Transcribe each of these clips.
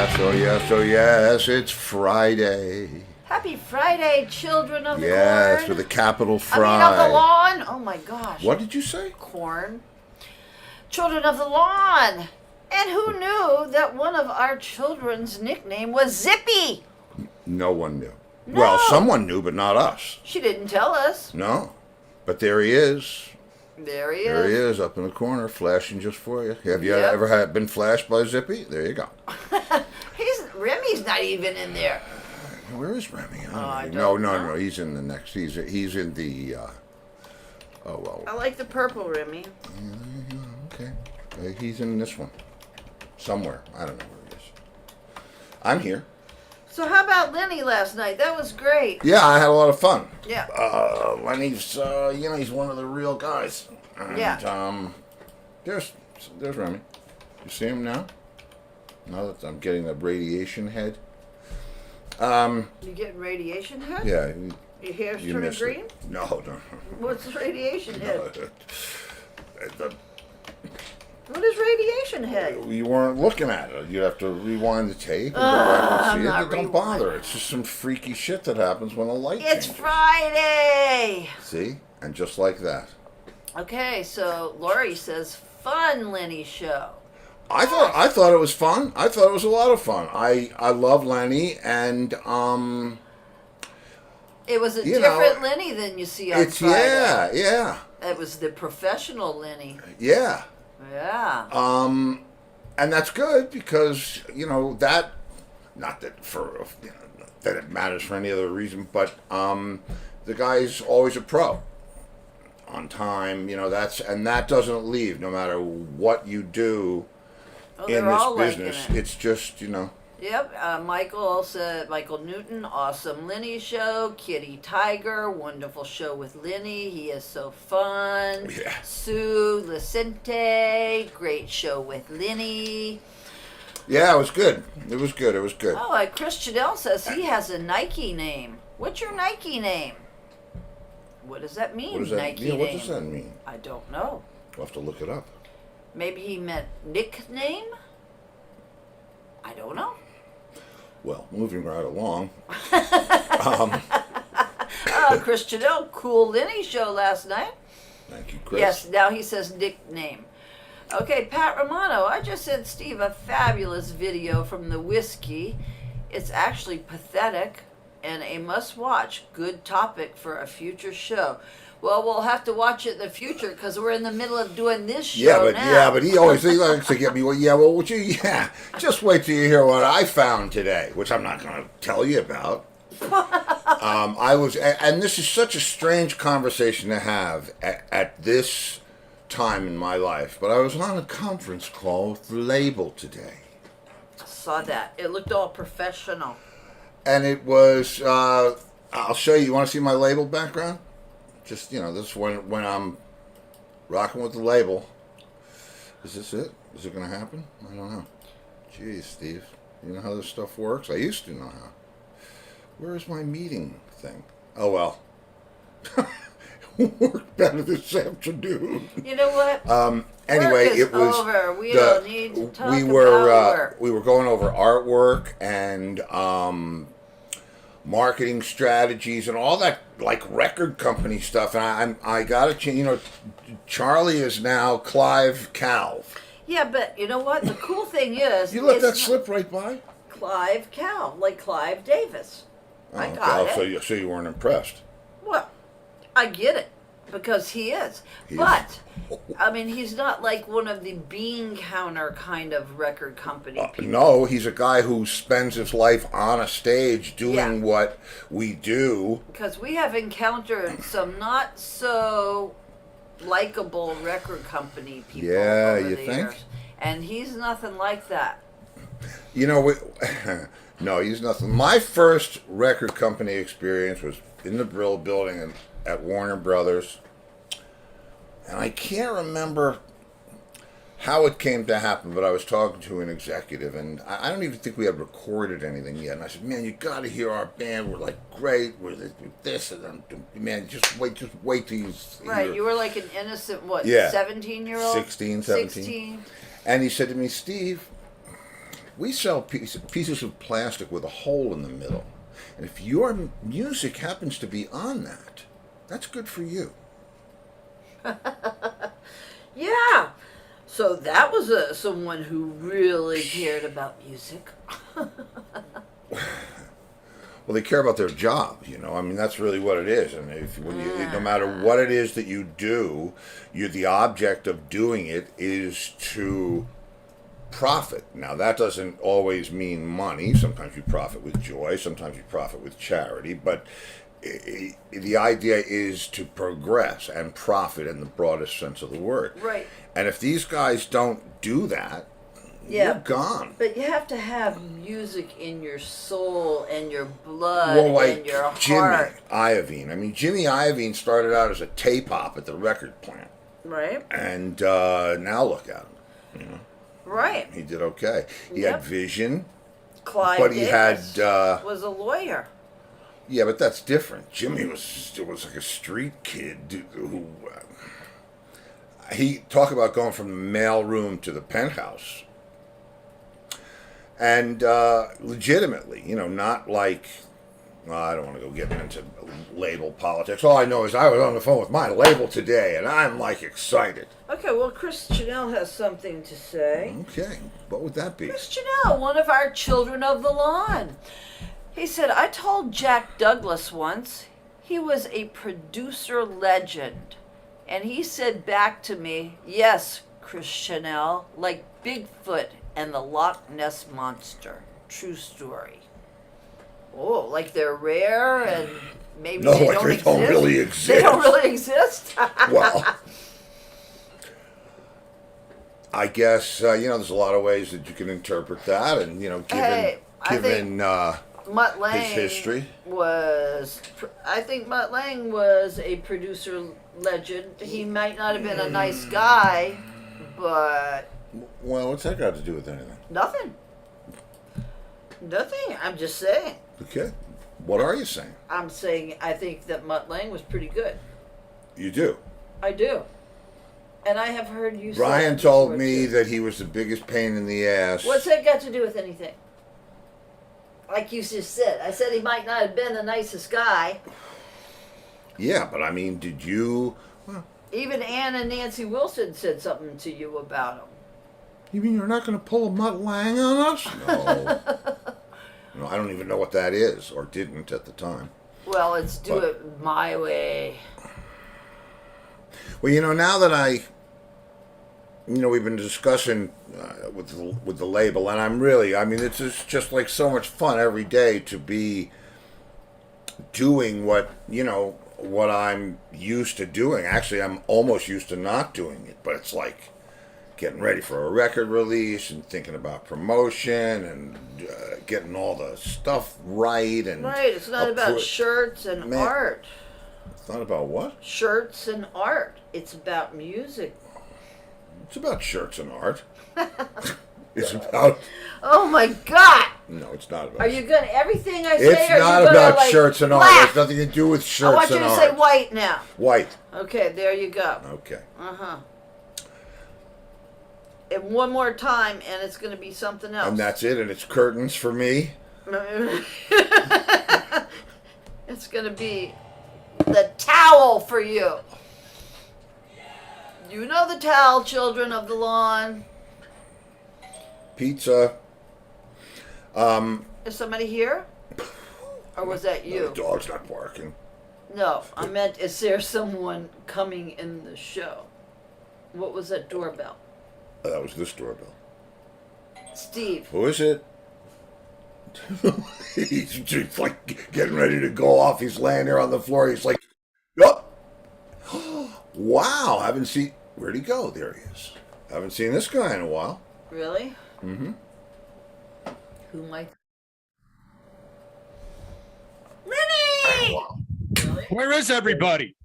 oh yes, it's Friday. Happy Friday, children of the corn. Yes, with a capital Fry. I mean, of the lawn. Oh my gosh. What did you say? Corn. Children of the lawn. And who knew that one of our children's nickname was Zippy? No one knew. No. Well, someone knew, but not us. She didn't tell us. No. But there he is. There he There he is. is, up in the corner, flashing just for you. Have you Yep. ever been flashed by Zippy? There you go. Remy's not even in there. Where is Remy? I No, don't know. he's in the next. He's in the. Oh well. I like the purple Remy. Okay. He's in this one. Somewhere. I don't know where he is. I'm here. So how about Lenny last night? That was great. Yeah, I had a lot of fun. Yeah. Lenny's, he's one of the real guys. And, Yeah. There's Remy. You see him now? Now that I'm getting the radiation head. You getting radiation head? Yeah. Your hair's You turning missed green? it. No. What's radiation head? The- What is radiation head? You weren't looking at it. You'd have to rewind the tape and go back and see I'm it. not Don't bother. It's just some freaky shit that happens when the light It's changes. Friday! See? And just like that. Okay, so Laurie says, fun Lenny show. I thought it was fun. I thought it was a lot of fun. I love Lenny, and It was a You different know, Lenny than you see on it's Friday. yeah. It was the professional Lenny. Yeah. Yeah. And that's good because that, not that that it matters for any other reason, but the guy's always a pro, on time. That doesn't leave no matter what you do Oh, in they're this all liking business. it. It's just Yep, Michael said, Michael Newton, awesome Lenny show. Kitty Tiger, wonderful show with Lenny. He is so fun. Yeah. Sue Licente, great show with Lenny. Yeah, it was good. It was good. Oh, Chris Chanel says he has a Nike name. What's your Nike name? What does that mean, What does that, Nike yeah, name? what does that mean? I don't know. We'll have to look it up. Maybe he meant nickname? I don't know. Well, moving right along. Oh, Chris Chanel, cool Lenny show last night. Thank you, Chris. Yes, now he says nickname. Okay, Pat Romano, I just sent Steve a fabulous video from the whiskey. It's actually pathetic and a must-watch. Good topic for a future show. Well, we'll have to watch it in the future because we're in the middle of doing this show now. but he likes to get me. Well, just wait till you hear what I found today, which I'm not going to tell you about. And this is such a strange conversation to have at this time in my life. But I was on a conference call with the label today. Saw that. It looked all professional. And it was, I'll show you. You want to see my label background? Just, this is when I'm rocking with the label. Is this it? Is it going to happen? I don't know. Jeez, Steve. You know how this stuff works? I used to know how. Where is my meeting thing? Oh, well. It worked better this afternoon. You know what? Anyway, Work is it was over. We don't need to talk we about were work. we were going over artwork and marketing strategies and all that, like record company stuff. And I got to change. Charlie is now Clive Calv. Yeah, but you know what? The cool thing is... You let it's that slip right by? Clive Cal, like Clive Davis. I got it. So you weren't impressed. Well, I get it, because he is. But, I mean, he's not like one of the bean counter kind of record company people. No, he's a guy who spends his life on a stage doing what we do. Because we have encountered some not so likable record company people Yeah, over you the think? years. And he's nothing like that. No, he's nothing. My first record company experience was in the Brill building at Warner Brothers. And I can't remember how it came to happen, but I was talking to an executive, and I don't even think we had recorded anything yet. And I said, "Man, you got to hear our band. We're like great. We're this, and man, just wait till you." Right, you were like an innocent, what, Yeah. 17-year-old? 16, 17. And he said to me, "Steve, We sell pieces of plastic with a hole in the middle. And if your music happens to be on that, that's good for you. Yeah. So that was someone who really cared about music. Well, they care about their job, you know. I mean, that's really what it is. And no matter what it is that you do, the object of doing it is to profit. Now, that doesn't always mean money. Sometimes you profit with joy. Sometimes you profit with charity. But the idea is to progress and profit in the broadest sense of the word. Right. And if these guys don't do that, you're gone. But you have to have music in your soul and your blood Well, like and your Jimmy heart. Iovine. I mean, Jimmy Iovine started out as a tape op at the record plant. Right. And now look at him. You know, Right. he did okay. He had vision. Clive but he Davis had was a lawyer. Yeah, but that's different. Jimmy was like a street kid who he talked about going from the mailroom to the penthouse, and legitimately, you know, not like I don't want to go getting into label politics. All I know is I was on the phone with my label today, and I'm like excited. Okay, well, Chris Chanel has something to say. Okay, what would that be? Chris Chanel, one of our children of the lawn. He said, I told Jack Douglas once he was a producer legend. And he said back to me, yes, Chris Chanel, like Bigfoot and the Loch Ness Monster. True story. Oh, like they're rare and maybe No, they like don't they exist? don't really exist. They don't really exist? Well, I guess, you know, there's a lot of ways that you can interpret that. And, you know, given Mutt Lange his history I think Mutt Lange was a producer legend. He might not have been a nice guy, but well, what's that got to do with anything? nothing. I'm just saying. Okay, what are you saying? I'm saying I think that Mutt Lange was pretty good. You do. I do. And I have heard you say Brian that told before, me too. that he was the biggest pain in the ass. What's that got to do with anything? Like you just said. I said he might not have been the nicest guy. Yeah, but I mean, did you... Even Ann and Nancy Wilson said something to you about him. You mean you're not going to pull a Mutt Lange on us? No. No, I don't even know what that is, or didn't at the time. Well, let's do it my way. Well, you know, now that we've been discussing with the label, and I mean, it's just like so much fun every day to be doing what I'm used to doing. Actually, I'm almost used to not doing it, but it's like getting ready for a record release and thinking about promotion and getting all the stuff right. And right, it's not about shirts and art. It's not about what? Shirts and art. It's about music. It's about shirts and art. It's about... Oh my God! No, it's not about... Are you gonna... Everything I say, it's not about shirts and art. It has nothing to do with shirts and art. I want you to say white now. White. Okay, there you go. Okay. Uh-huh. And one more time, and it's going to be something else. And that's it, and it's curtains for me. It's going to be the towel for you. You know the towel, children of the lawn. Pizza. Is somebody here? Or was that you? No, the dog's not barking. No, I meant, is there someone coming in the show? What was that doorbell? That was this doorbell. Steve. Who is it? He's like getting ready to go off. He's laying there on the floor. He's like, oh! Wow, haven't seen... Where'd he go? There he is. Haven't seen this guy in a while. Really? Mm-hmm. Who might... Lenny! Wow. Really? Where is everybody?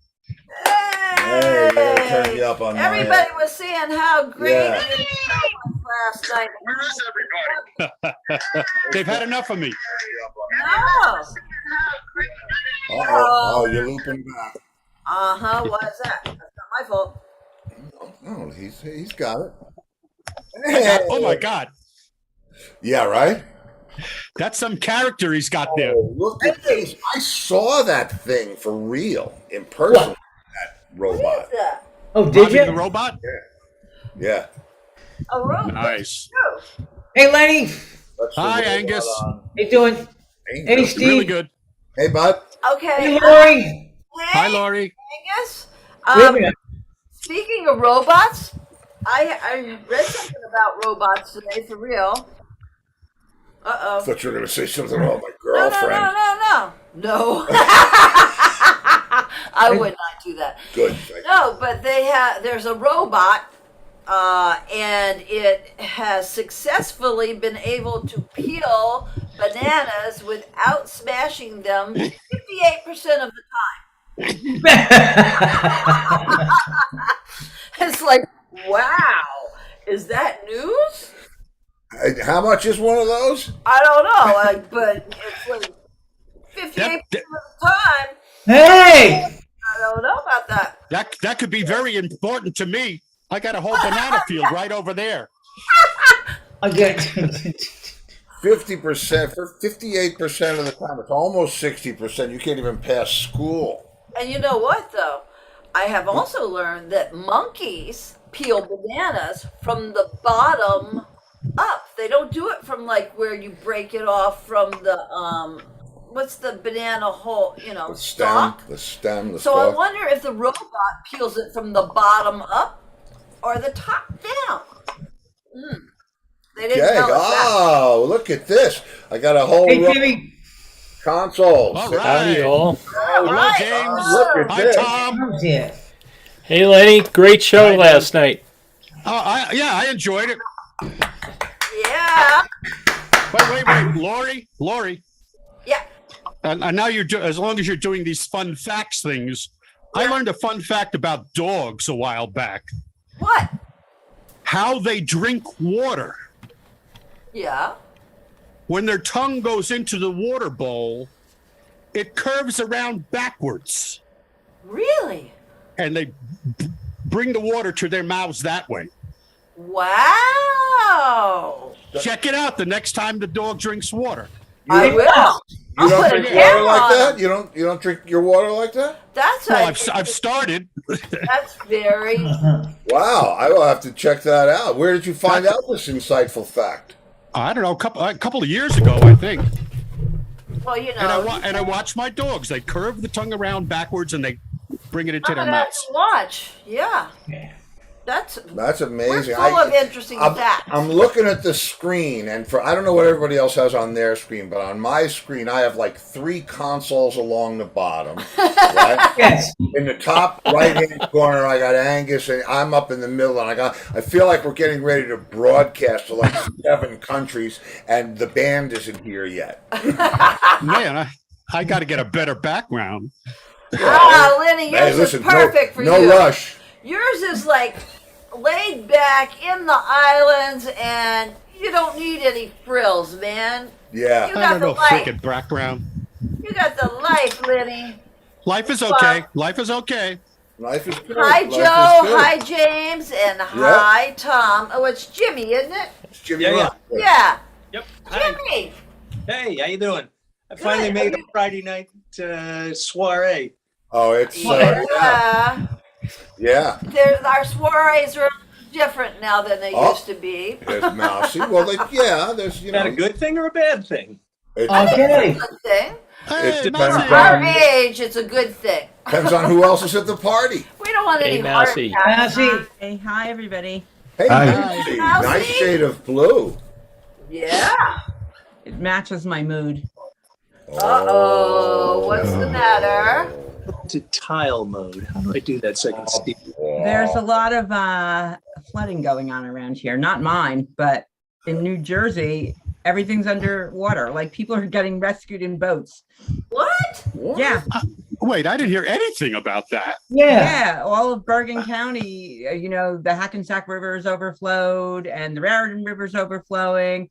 Hey, you gotta turn me up on my Everybody head. was saying how great Yeah. your show was last night. Where is everybody? They've had enough of me. No. Oh, you're looping back. Uh-huh, why is that? That's not my fault. No, he's got it. Oh my God. Yeah, right? That's some character he's got there. Oh, look at this. I saw that thing for real, in person, What? that What robot. is that? Oh, did Robbie the you? robot? Yeah. A robot? Nice. No. Hey, Lenny. That's the Hi, robot Angus. on How you doing? Angus. Hey, Steve. Really good. Hey, bud. Okay. Hey, Lori. Hi, Laurie. Angus. Wait a minute. Speaking of robots, I read something about robots today for real. I Uh-oh. thought you were going to say something about my No. girlfriend. No. I would not do that. Good. Thank you. No, but there's a robot, and it has successfully been able to peel bananas without smashing them 58% of the time. It's like, wow, is that news? How much is one of those? I don't know, but it's like 58% of the time. Hey. I don't know about that. That could be very important to me. I got a whole banana field right over there. Again. 50%, for 58% of the time. It's almost 60%. You can't even pass school. And you know what, though? I have also learned that monkeys peel bananas from the bottom up. They don't do it from like where you break it off from the what's the banana whole, The stalk? stem, the So stalk. I wonder if the robot peels it from the bottom up or the top down. They didn't Okay. tell us that. Oh, look at this. I got a whole Hey, row of Jimmy. consoles. All right. Howdy, all. Hello, Right. James. Look at Hi, this. Tom. How's it? Hey, Lenny. Great show Hi, last night. I enjoyed it. Yeah. Wait. Laurie. Yeah. And now as long as you're doing these fun facts things, I learned a fun fact about dogs a while back. What? How they drink water. Yeah. When their tongue goes into the water bowl, it curves around backwards, Really? and they bring the water to their mouths that way. Wow. Check it out the next time the dog drinks water. I will. You I'll don't put a drink water camera like on that? them. You don't drink your water like that? That's Well, a- I've started. that's very. Wow, I will have to check that out. Where did you find out this insightful fact? I don't know, a couple of years ago, I think. Well, And I watch my dogs. They curve the tongue around backwards and they bring it into I'm their gonna have mouths. to watch. Yeah. That's amazing. We're full of interesting facts. I'm looking at the screen, and I don't know what everybody else has on their screen, but on my screen, I have like 3 consoles along the bottom. Right? Yes. In the top right-hand corner, I got Angus, and I'm up in the middle, and I feel like we're getting ready to broadcast to like 7 countries, and the band isn't here yet. Man, I got to get a better background. Lenny, yours Hey, listen, is perfect for no you. rush. Yours is like laid back in the islands, and you don't need any frills, man. Yeah. You I got don't the know, life. freaking background. You got the life, Lenny. Life is okay. Life is okay. Life is good. Hi, Life is Joe. good. Hi, James. And hi, Tom. Oh, it's Jimmy, isn't it? It's Jimmy Yeah, yeah. Rock. Yeah. Yep. Hi. Jimmy. Hey, how you doing? I finally made a Friday night soiree. Oh, it's Yeah. yeah. Our soirees are different now than they Oh. used to be. There's Mousy. Well, there's Is that a good thing or a bad thing? It Okay. It's a good thing. Hey, depends Mousy. Our age, it's a good thing. depends on who else is at the party. We don't want any Hey, heart Mousy. attacks. Mousy. Hey, hi everybody. Hey, Hi. Mousy. Mousy. Nice shade of blue. Yeah. It matches my mood. Uh-oh. What's the matter? To tile mode. How do I do that so I can see? There's a lot of flooding going on around here. Not mine, but in New Jersey, everything's underwater. Like people are getting rescued in boats. What? What? Yeah. Wait, I didn't hear anything about that. Yeah. Yeah. All of Bergen County, the Hackensack River is overflowed and the Raritan River is overflowing.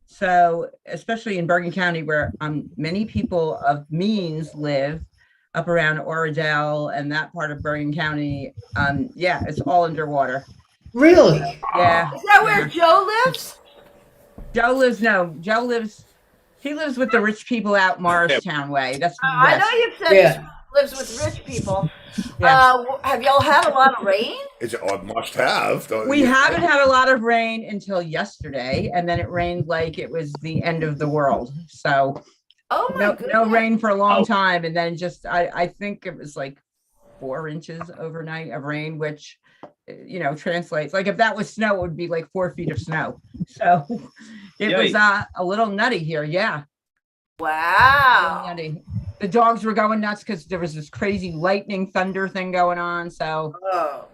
So, especially in Bergen County, where many people of means live, up around Oradell and that part of Bergen County, it's all underwater. Really? Yeah. Is that where Joe lives? Joe lives. He lives with the rich people out Morristown way. That's I know west. you said Yeah. he lives with rich people. Yeah. Have y'all had a lot of rain? It's a must have. We haven't had a lot of rain until yesterday, and then it rained like it was the end of the world. So Oh my no goodness. rain for a long Oh. time, and then just I think it was like 4 inches overnight of rain, which translates like if that was snow, it would be like 4 feet of snow. So it was a little nutty here. Yeah. Wow. Nutty. The dogs were going nuts because there was this crazy lightning thunder thing going on. So Oh.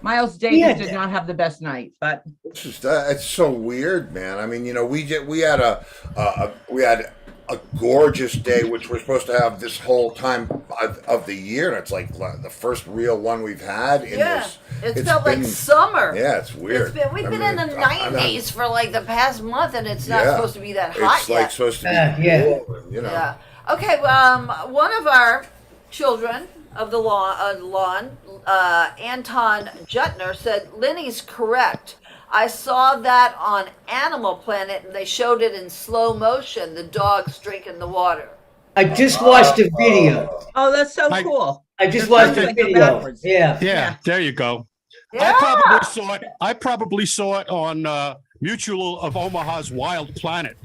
Miles Davis did not have the best night, but It's so weird, man. I mean, we had a gorgeous day, which we're supposed to have this whole time of the year, and it's like the first real one we've had in this. It's felt like summer. Yeah, it's weird. We've been in the 90s for like the past month, and it's not Yeah. supposed to be that hot It's yet. like supposed to be Yeah. cool, Yeah. Okay. One of our children of the lawn, Anton Jutner, said Lenny's correct. I saw that on Animal Planet, and they showed it in slow motion. The dogs drinking the water. I just watched the video. oh, that's so I- cool. I just watched the Like go video. backwards. Yeah. Yeah, there you go. Yeah. I probably saw it on Mutual of Omaha's Wild Planet.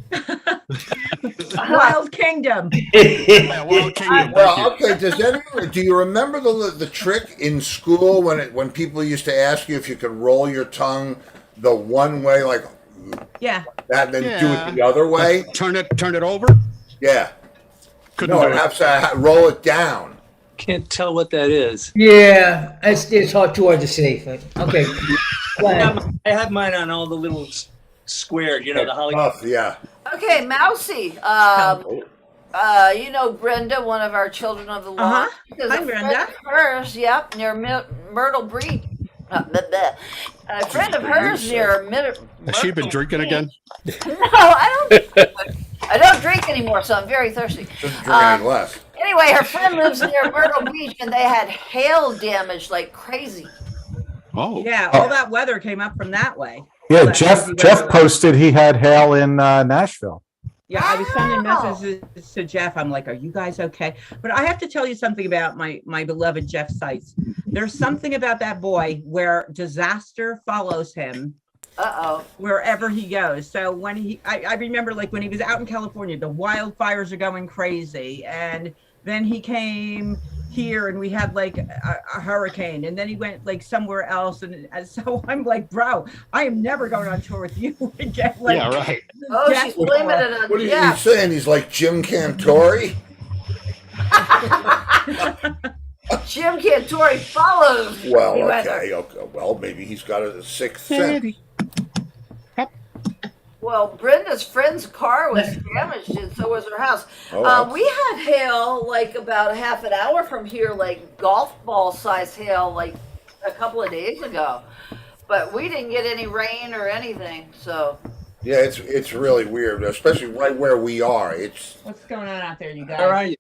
Wild Kingdom. Yeah, Wild Kingdom. Well, okay. Do you remember the trick in school when people used to ask you if you could roll your tongue the one way, like Yeah. that, and then do Yeah. it the other way? Turn it over. Yeah. Couldn't No, do it it. has to roll it down. Can't tell what that is. Yeah. It's hard to say. But, okay. Go ahead. I have mine on all the little squared, the Hollywood. Tough, yeah. Okay, Mousy. Brenda, one of our children of the lawn. Because Hi, a friend Brenda. of hers, yep, near Myrtle Beach. A friend of hers near Has she been drinking again? No, I don't drink anymore, so I'm very thirsty. Doesn't drink any less. Anyway, her friend lives near Myrtle Beach, and they had hail damage like crazy. Oh, Yeah. All that weather came up from that way. Yeah, That Jeff crazy Jeff weather. posted he had hail in Nashville. Yeah, I was sending Wow. messages to Jeff. I'm like, "Are you guys okay?" But I have to tell you something about my beloved Jeff Seitz. There's something about that boy where disaster follows him Uh-oh. wherever he goes. So when I remember like when he was out in California, the wildfires are going crazy, and then he came here and we had like a hurricane, and then he went like somewhere else, and so I'm like, bro, I am never going on tour with you again. Like, yeah, right. Oh, Jeff- she's limited on, What are you yeah. saying? He's like Jim Cantori? Jim Cantori follows Well, the weather. okay. Well, maybe he's got a sixth sense. Well, Brenda's friend's car was damaged, and so was her house. Oh, that's- We had hail like about half an hour from here, like golf ball size hail, like a couple of days ago. But we didn't get any rain or anything. So Yeah, it's really weird, especially right where we are. It's What's going on out there, you guys? Where are you?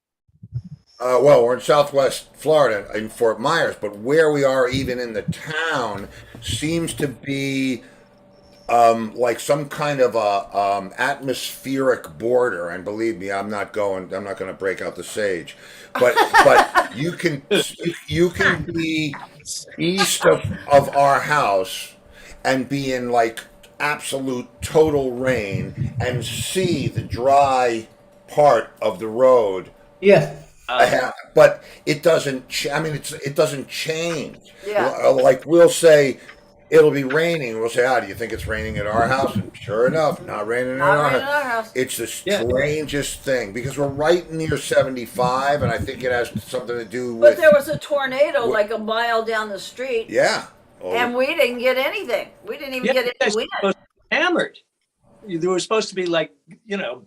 well, we're in Southwest Florida in Fort Myers, but where we are, even in the town, seems to be like some kind of a atmospheric border. And believe me, I'm not going to break out the sage, but you can be east of our house and be in like absolute total rain and see the dry part of the road. Yeah. But it doesn't. It doesn't change. Yeah. Like we'll say, it'll be raining. We'll say, do you think it's raining at our house? And sure enough, not raining not at our raining house. at our house. It's the strangest thing because we're right near 75, and I think it has something to do But with. there was a tornado like a mile down the street, Yeah. Oh, and we didn't get anything. We didn't even Yeah, get you any guys were wind. supposed to be hammered. There was supposed to be like,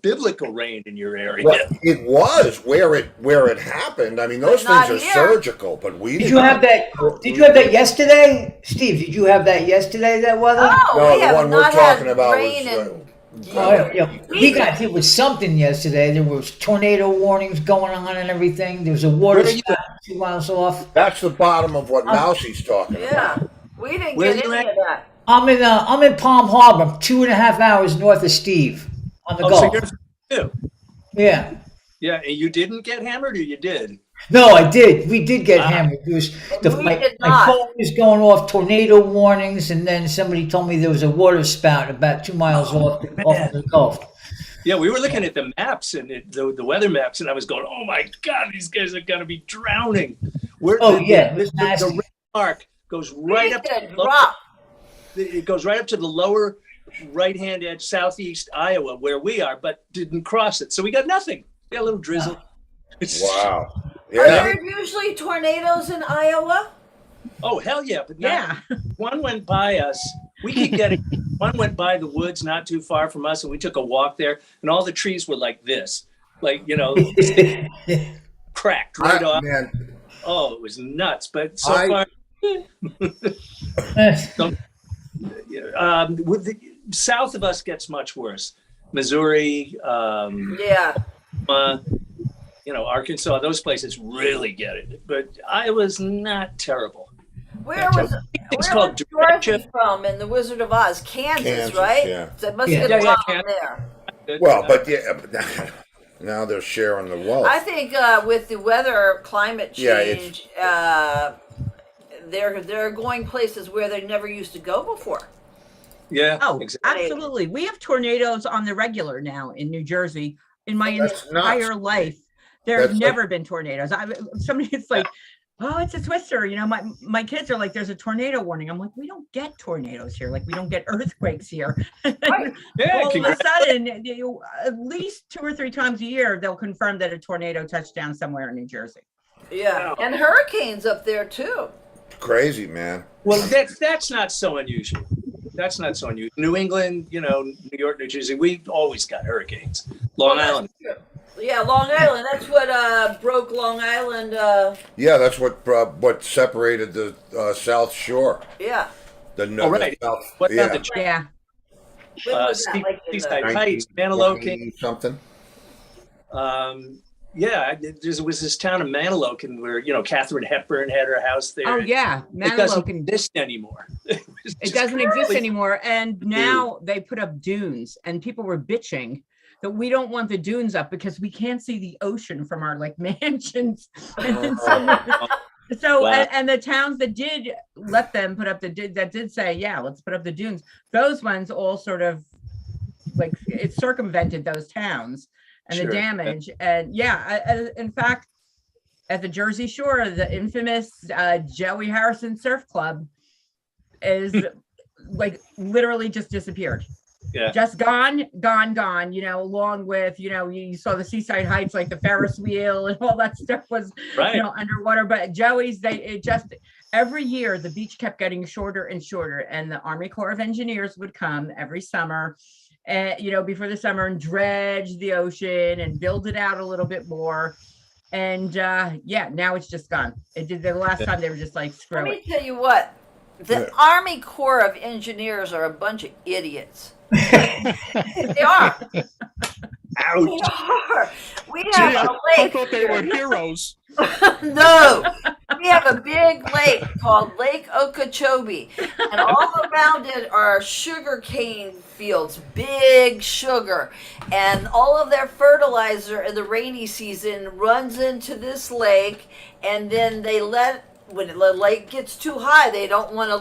biblical rain in your area. well, it was where it happened. I mean, those But things not are here. surgical, but we Did didn't. you have that? Did you have that yesterday, Steve? Did you have that yesterday? That weather? Oh, No, we the have one we're not talking had about rain was. in Oh, yeah. We got hit with something yesterday. There was tornado warnings going on and everything. There was a water Where are you spout 2 miles off. That's the bottom of what Mousie's talking Yeah, about. we didn't Where get you any at? of that. I'm in Palm Harbor. I'm 2.5 hours north of Steve on the Oh, so Gulf. you're too. Yeah. Yeah, and you didn't get hammered, or you did? No, I did. We did get hammered. It was We did my not. phone was going off tornado warnings, and then somebody told me there was a water spout about 2 miles off the Gulf. Yeah, we were looking at the maps and the weather maps, and I was going, "Oh my God, these guys are going to be drowning." It was nasty. The red mark goes right up. Drop. It goes right up to the lower right-hand edge, southeast Iowa, where we are, but didn't cross it. So we got nothing. We got a little drizzle. Wow. Are Yeah. there usually tornadoes in Iowa? Oh, hell yeah. But Yeah. one went by us. We keep getting, one went by the woods not too far from us, and we took a walk there, and all the trees were like this, like, cracked right off. Man, Oh, it was nuts. But so I- far, with the south of us gets much worse. Missouri, Yeah. Arkansas, those places really get it. But Iowa's not terrible. Where was called Dorothy derecho. from in The Wizard of Oz? Kansas, right? yeah. So it must Yeah. get Yeah, warm yeah, there. Well, but now they're sharing the wealth. I think with the weather, climate Yeah, it's- change, they're going places where they never used to go before. Yeah. Oh, exactly. absolutely. We have tornadoes on the regular now in New Jersey. In my That's entire nuts. life, there's That's never been tornadoes. Somebody's like, "Oh, it's a twister." My kids are like, "There's a tornado warning." I'm like, "We don't get tornadoes here. Like, we don't get earthquakes here." Yeah, All of a congrats. sudden, at least 2 or 3 times a year, they'll confirm that a tornado touched down somewhere in New Jersey. Yeah, Wow. and hurricanes up there too. Crazy, man. Well, that's not so unusual. That's not so unusual. New England, New York, New Jersey, we've always got hurricanes. Long Island. Yeah, Long Island. That's what broke Long Island. Yeah, that's what separated the South Shore. Yeah. The Oh, right. South. What yeah. about the Yeah. When was that? Like in the- Seaside Heights, Manilokin? 19 something. Yeah, there was this town of Manilokin where Katharine Hepburn had her house there. Oh yeah, It doesn't Manilokin. exist anymore. It doesn't exist anymore. And now they put up dunes, and people were bitching that we don't want the dunes up because we can't see the ocean from our mansions. And so Wow. and the towns that did let them put up that did say, yeah, let's put up the dunes. Those ones all sort of it circumvented those towns and Sure. the damage. And in fact, at the Jersey Shore, the infamous Joey Harrison Surf Club is literally just disappeared. Yeah. Just gone, along with, you saw the Seaside Heights, like the Ferris wheel and all that stuff was, Right. underwater. But Joey's, every year the beach kept getting shorter and shorter, and the Army Corps of Engineers would come every summer, before the summer, and dredge the ocean and build it out a little bit more. And now it's just gone. It did the last time they were just like, screw Let me it. tell you what. The Army Corps of Engineers are a bunch of idiots. They are. Ouch. They are. We Gee, have a I lake. thought they were heroes. No, we have a big lake called Lake Okeechobee, and all around it are sugar cane fields, big sugar, and all of their fertilizer in the rainy season runs into this lake, and then when the lake gets too high, they don't want to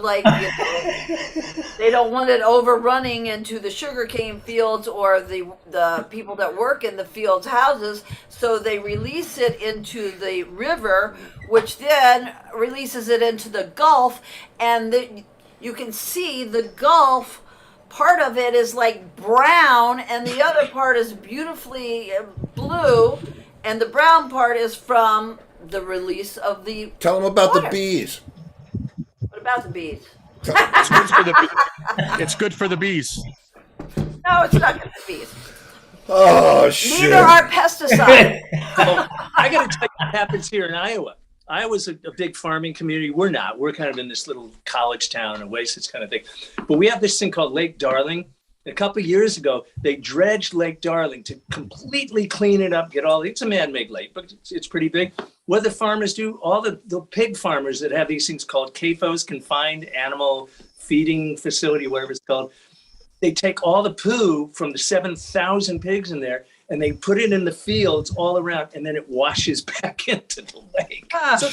they don't want it overrunning into the sugarcane fields or the people that work in the fields' houses. So they release it into the river, which then releases it into the Gulf, and you can see the Gulf. Part of it is like brown, and the other part is beautifully blue, and the brown part is from the release of the Tell them about water. the bees. What about the bees? It's good for it's good for the bees. No, it's not good for bees. Oh, shit. Neither are pesticides. Well, I got to tell you what happens here in Iowa. Iowa's a big farming community. We're not. We're kind of in this little college town, oasis kind of thing. But we have this thing called Lake Darling, A couple of years ago, they dredged Lake Darling to completely clean it up, get all, it's a man-made lake, but it's pretty big. What the farmers do, all the pig farmers that have these things called CAFOs, confined animal feeding facility, whatever it's called, they take all the poo from the 7,000 pigs in there and they put it in the fields all around, and then it washes back into the lake. So,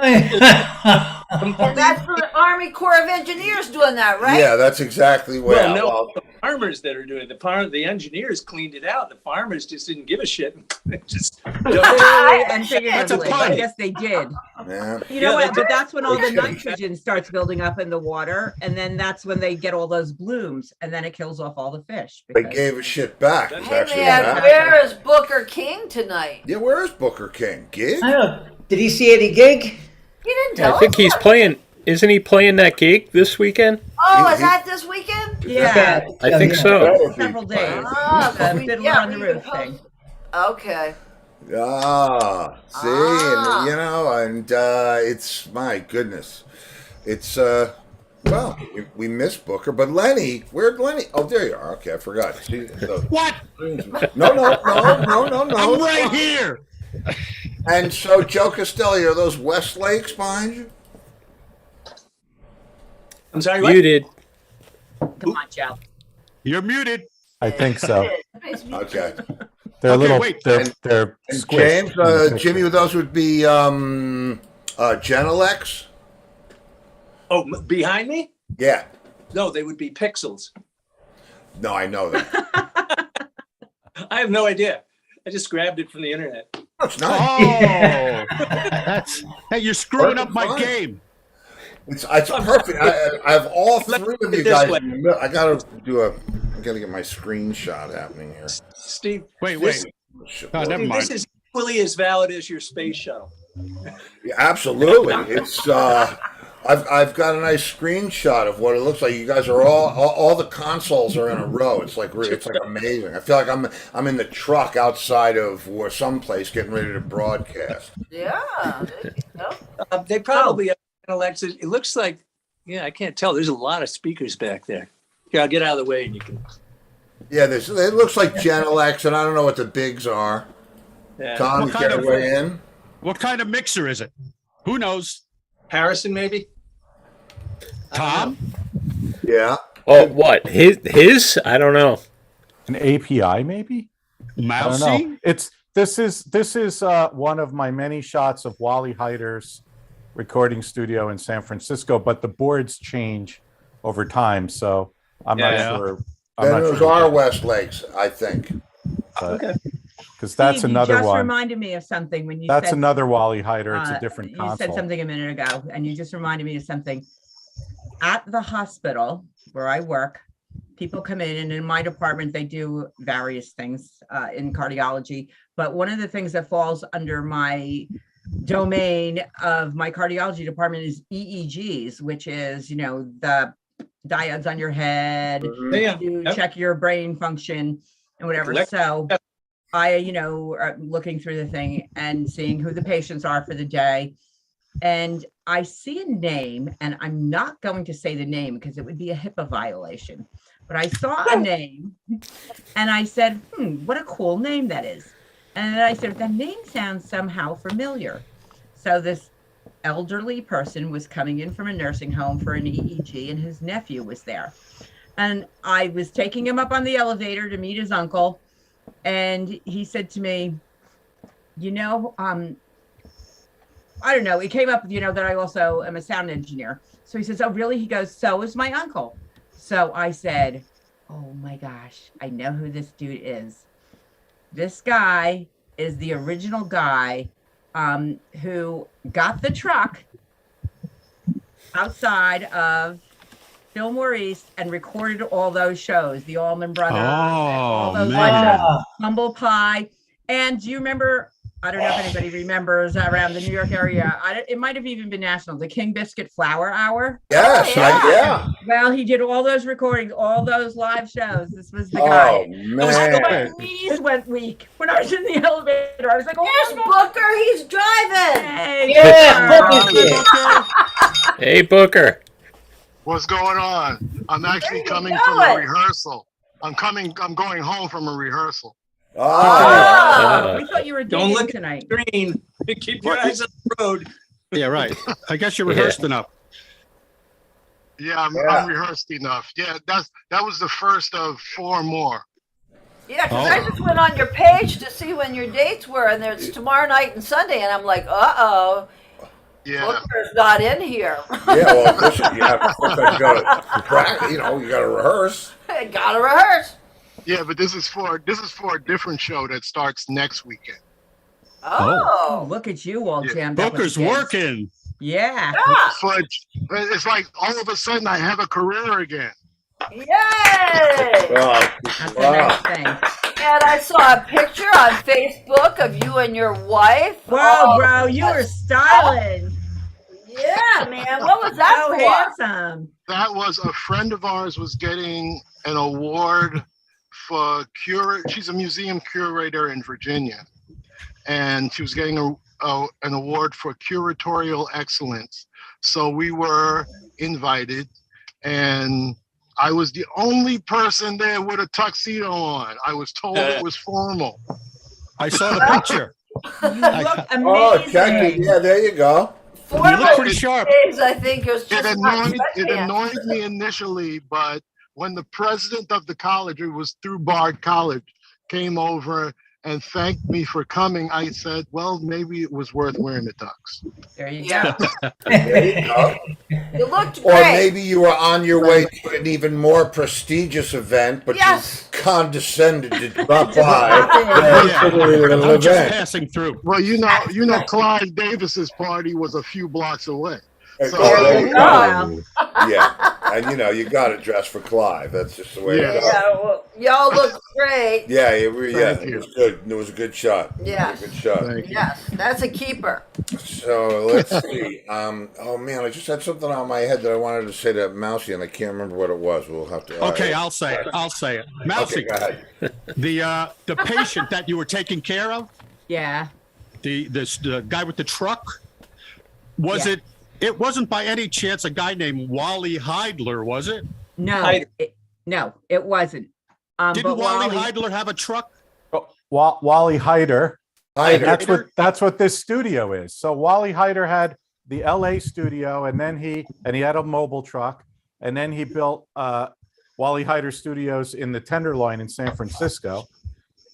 That's the Army Corps of Engineers doing that, right? Yeah, that's exactly what. well, no, the farmers that are doing it. The engineers cleaned it out. The farmers just didn't give a shit. They just Literally and That's a figuratively. pun. I guess they did. Yeah. You know Yeah, what? But that's when all the They did. nitrogen starts building up in the water, and then that's when they get all those blooms, and then it kills off all the fish. They because- gave a shit back. That's Hey actually what man, happened. where is Booker King tonight? Yeah, where is Booker King? Gig? I don't know. Did he see any gig? He didn't tell I think us he's that. playing. Isn't he playing that gig this weekend? Oh, is he- that this weekend? Yeah, I think so. Better be several days. playing. Ah, The we- Fiddler yeah, on the we Roof post- thing. Okay. Ah, see, Ah. and you know, and it's my goodness, it's well, we miss Booker, but Lenny, where'd Lenny? Oh, there you are. Okay, I forgot. See, What? no, I'm right here. And so, Joe Castelli, are those West Lakes behind you? I'm sorry, what? Muted. Come on, Joe. You're muted. I think so. Okay. They're Okay, little. wait. They're And squished. James, Jimmy, those would be Genelex. Oh, behind me? Yeah. No, they would be pixels. No, I know that. I have no idea. I just grabbed it from the internet. That's nice. Oh, that's. Hey, you're screwing up my Fine. game. It's perfect. I have all three of you this guys. way. In the middle. I gotta get my screenshot happening here. Steve, Wait. this, Oh, never Steve, mind. this is equally as valid as your space shuttle. Yeah, absolutely. It's I've got a nice screenshot of what it looks like. You guys are all the consoles are in a row. It's like amazing. I feel like I'm in the truck outside of or someplace getting ready to broadcast. Yeah. There you go. They probably have Alexis. It looks like, yeah, I can't tell. There's a lot of speakers back there. Here, I'll get out of the way and you can. Yeah, it looks like Genelex, and I don't know what the bigs are. Yeah. Tom, What you kind care of- to weigh in? What kind of mixer is it? Who knows? Harrison, maybe? Tom? Yeah. Oh, what? His? I don't know. An API, maybe. I don't Mousy? know. This is one of my many shots of Wally Heider's recording studio in San Francisco, but the boards change over time, so I'm Yeah. not sure. I'm Then not those sure are West Lakes, I think. because that's Steve, another you just one. reminded me of something when you That's said, another Wally Heider. It's a uh, different you console. said something a minute ago, and you just reminded me of something. At the hospital where I work, people come in, and in my department, they do various things in cardiology. But one of the things that falls under my domain of my cardiology department is EEGs, which is, the diodes on your head, Yeah. to Yep. check your brain function and whatever. Elect- So I, looking through the thing and seeing who the patients are for the day. And I see a name, and I'm not going to say the name because it would be a HIPAA violation. But I saw a name and I said, what a cool name that is. And then I said, that name sounds somehow familiar. So this elderly person was coming in from a nursing home for an EEG, and his nephew was there. And I was taking him up on the elevator to meet his uncle. And he said to me, I don't know. It came up, that I also am a sound engineer. So he says, oh, really? He goes, so is my uncle. So I said, oh my gosh, I know who this dude is. This guy is the original guy who got the truck outside of Fillmore East and recorded all those shows, the Allman Brothers, all those man. shows, Humble Pie. And do you remember, I don't know if anybody remembers around the New York area, it might have even been national, the King Biscuit Flower Hour. Yes, yeah. Well, he did all those recordings, all those live shows. This was the Oh guy. man. My knees went weak when I was in the elevator. I was like, There's oh, my Booker. He's driving. Hey, Yeah, Booker. Hey, Booker. What's going on? I'm actually you coming from a going? rehearsal. I'm going home from a rehearsal. Oh, We thought you were Don't digging look tonight. Green. Keep your eyes on the road. Yeah, right. I guess you rehearsed enough. Yeah, I'm rehearsed enough. Yeah, that was the first of 4 more. Yeah, because I just went on your page to see when your dates were, and there's tomorrow night and Sunday, and I'm like, Yeah. Booker's not in here. yeah. Well, listen, you have to go to practice. You know, you got to rehearse. I gotta rehearse. Yeah, but this is for a different show that starts next weekend. Oh, look at you all Yeah. jammed up. with Booker's the kids. working. Yeah. So it's like all of a sudden I have a career again. Yay! That's a nice thing. And I saw a picture on Facebook of you and your wife. Whoa, Oh, bro, you were styling. Yeah, man. What was that So for? handsome. That was a friend of ours was getting an award for she's a museum curator in Virginia, and she was getting an award for curatorial excellence. So we were invited, and I was the only person there with a tuxedo on. I was told it was formal. I saw the picture. You look amazing. Oh, check it. Yeah, there you go. You look pretty sharp. Days, I think it was just not It sweatpants. annoyed me initially, but when the president of the college, it was through Bard College, came over and thanked me for coming, I said, well, maybe it was worth wearing the tux. There you Yeah. go. There you go. You looked Or great. maybe you were on your way to an even more prestigious event, but Yes. you condescended to drop Just pop by. in. Yeah. Little I'm just event. passing through. Well, you know, Clive Davis's party was a few blocks away. So, Oh, there you go. Wow. Yeah, and you got to dress for Clive. That's just the way Yeah. it goes. Yeah, well, y'all look great. Yeah, it Thank you. was good. It was a good shot. Yeah. It was a good shot. Yes, that's a keeper. So let's see. Oh man, I just had something on my head that I wanted to say to Mousy, and I can't remember what it was. We'll have to. Okay, I'll say it. Okay, Mousy, go ahead. the patient that you were taking care of, Yeah. the guy with the truck, was Yeah. it wasn't by any chance a guy named Wally Heidler, was it? No, Hyder. no, it wasn't. Didn't But Wally Heidler have a truck? Wally Hyder. Hyder. That's what this studio is. So Wally Hyder had the LA studio, and then he had a mobile truck, and then he built Wally Hyder Studios in the Tenderloin in San Francisco.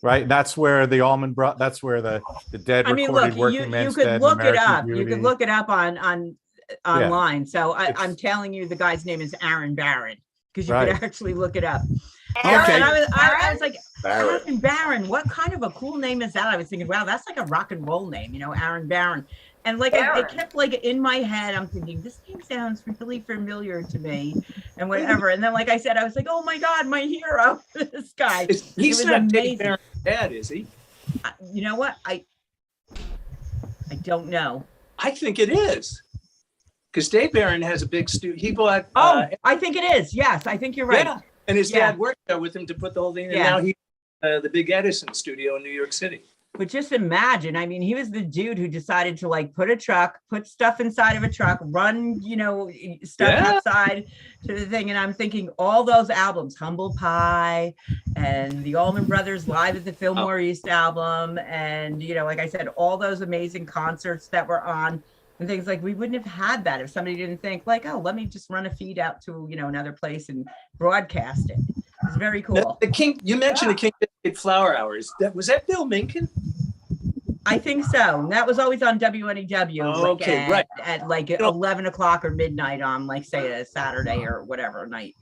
Right, that's where the that's where the dead I mean, recorded look, working you men's could dead, look it American up. You Beauty. could look it up on online. So I'm It's- telling you, the guy's name is Aaron Barron, because you Right. could actually look it up. Okay. And I was like, Barrett. Aaron Barron, what kind of a cool name is that? I was thinking, wow, that's like a rock and roll name, Aaron Barron. And like it kept like in my head, I'm thinking, this name sounds really familiar to me, and whatever. And then, like I said, I was like, oh my God, my hero, this guy. He's was not Dave amazing. Barron's dad, is he? You know what? I don't know. I think it is. Because Dave Barron has a big studio. He bought. I think it is. Yes, I think you're right. Yeah. And his Yeah. dad worked there with him to put the whole thing. And Yeah. now he's the big Edison studio in New York City. But just imagine, I mean, he was the dude who decided to like put stuff inside of a truck, run, stuff Yeah. outside to the thing. And I'm thinking all those albums, Humble Pie and the Allman Brothers Live at the Fillmore East album. And, like I said, all those amazing concerts that were on and things, like we wouldn't have had that if somebody didn't think like, oh, let me just run a feed out to, another place and broadcast it. It's very cool. You mentioned the King Biscuit Flower Hours. Was that Bill Minkin? I think so. And that was always on WNEW. Oh, okay, right. At like 11 o'clock or midnight on, like, say, a Saturday or whatever night.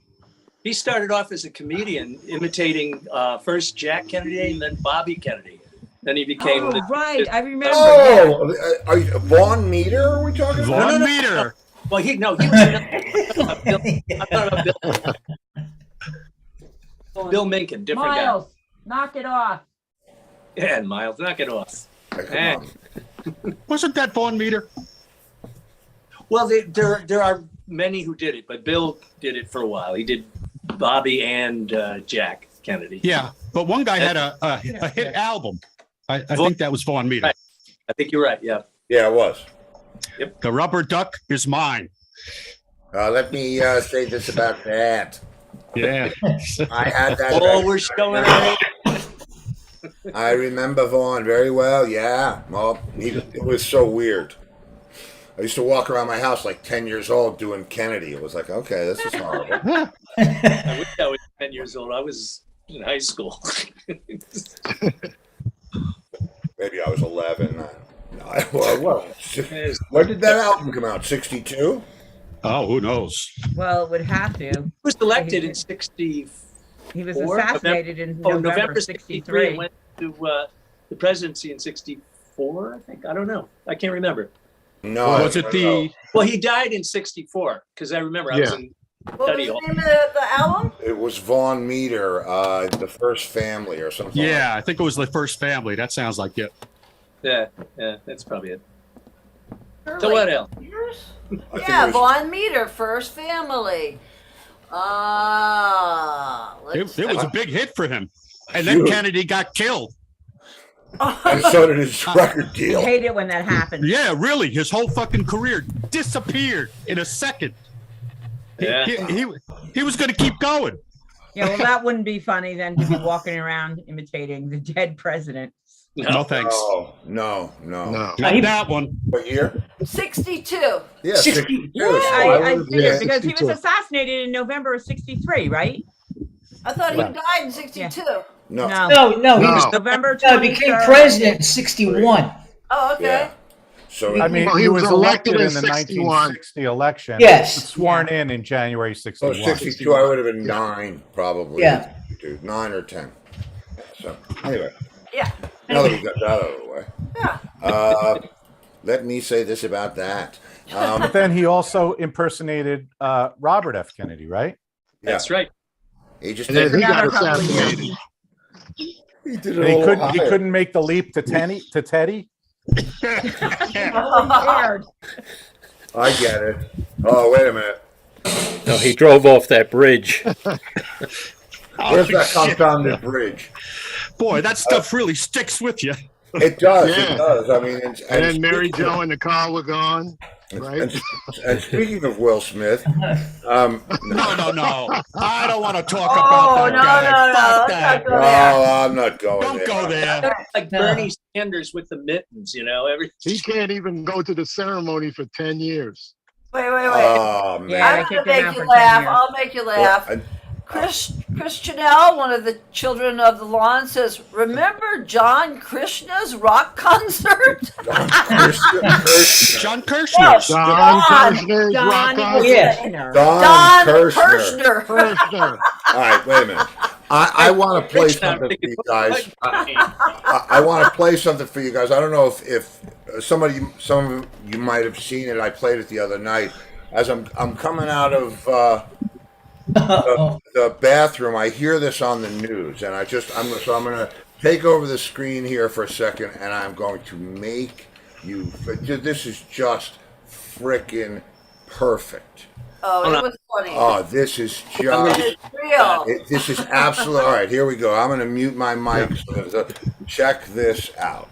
He started off as a comedian, imitating first Jack Kennedy and then Bobby Kennedy. Then he became. Oh, right. I remember. Oh, are you, Vaughn Meter? Are we talking about? Vaughn no, no. Meter. Well, he was. I'm talking about Bill. Bill Minkin, different Miles, knock it off. guy. Yeah, Miles, knock it off. Come on. Wasn't that Vaughn Meter? Well, there are many who did it, but Bill did it for a while. He did Bobby and Jack Kennedy. Yeah, but one guy had a hit album. I think that was Vaughn Meter. Right. I think you're right. Yeah. Yeah, it was. The rubber duck is mine. Let me say this about that. Yeah. I had that. Oh, we're showing it. I remember Vaughn very well. Yeah. Well, it was so weird. I used to walk around my house like 10 years old doing Kennedy. It was like, okay, this is horrible. I wish I was 10 years old. I was in high school. Maybe I was 11. When did that album come out? 62? Oh, who knows? Well, it would have to. He was elected in 60. He was assassinated in November 63. And went to the presidency in 64, I think. I don't know. I can't remember. No. Was it the? Well, he died in 64 because I remember I was in What was study the hall. name of the album? It was Vaughn Meter, The First Family or something. Yeah, I think it was the First Family. That sounds like it. Yeah, that's probably it. Early So what else? years? I think Yeah, it was- Vaughn Meter, First Family. It was a big hit for him. And then Huge. Kennedy got killed. And so did his record I deal. hate it when that happens. Yeah, really. His whole fucking career disappeared in a second. Yeah. He was going to keep going. Yeah, well, that wouldn't be funny then to be walking around imitating the dead president. No, thanks. Oh, no. Not that one. What year? 62. Yeah, 60. 62. Yeah, So I was- figured because he 62. was assassinated in November of 63, right? I thought he Yeah. died in 62. No. No, he was November no, he became 23rd. president in 61. Oh, okay. Yeah. So I mean, Well, he was elected in the 61. 1960 election. Yes. Sworn in January so 61. 62, I would have been 9, probably. Yeah. 9 or 10. So, anyway, Yeah. now that we got that out of the way, Yeah. let me say this about that. But then he also impersonated Robert F. Kennedy, right? That's right. He just And then did, he got Another couple of years. assassinated. he did it And he a little couldn't. He higher. couldn't make the leap to Teddy. Scared. I get it. Oh, wait a minute. No, he drove off that bridge. Where's that confounded bridge? Boy, that stuff really sticks with you. It does. Yeah. It does. I mean, And then Mary Jo and the car were gone. Right? And speaking of Will Smith, No. I don't want to talk Oh, about no, that guy. no, Fuck no. that. Let's not go there. oh, I'm not going Don't there. go there. Like Bernie Sanders with the mittens, every He can't even go to the ceremony for 10 years. Wait. Oh man. Yeah, I'm they going kicked to him make out you for 10 laugh. years. I'll make you laugh. Chris Chanel, one of the children of the lawn, says, "Remember John Krishna's rock concert?" John Kirshner. Don Kirshner's Don rock was concert. Yeah. winner. Don Kirshner. Kirshner. All right, wait a minute. I want to play something for you guys. I want to play something for you guys. I don't know if some of you might have seen it. I played it the other night. As I'm coming out of the bathroom, I hear this on the news, and I'm going to take over the screen here for a second, and I'm going to make you. This is just freaking perfect. Oh, it was funny. Oh, this is just. It's real. This is absolute. All right, here we go. I'm going to mute my mic. So check this out.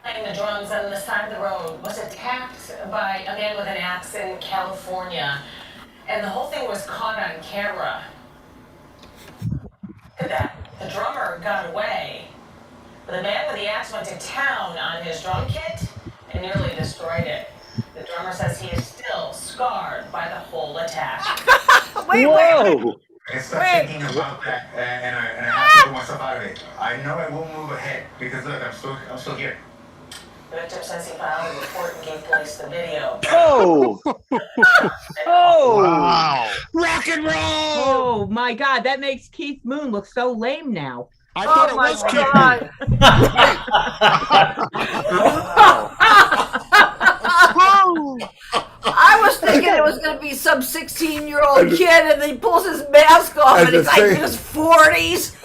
The drums on the side of the road was attacked by a man with an axe in California, and the whole thing was caught on camera. Look at that. The drummer got away, but the man with the axe went to town on his drum kit and nearly destroyed it. The drummer says he is still scarred by the whole attack. Wait. And start thinking about that, and I have to put myself out of it. I know I won't move ahead because look, I'm still here. The victim says he filed a report and gave police the video. Wow. Rock and roll. Oh my God, that makes Keith Moon look so lame now. I thought Oh it my was Keith. God. I was thinking it was going to be some 16-year-old kid, and then he pulls his mask off, And and he's the like in thing- his 40s.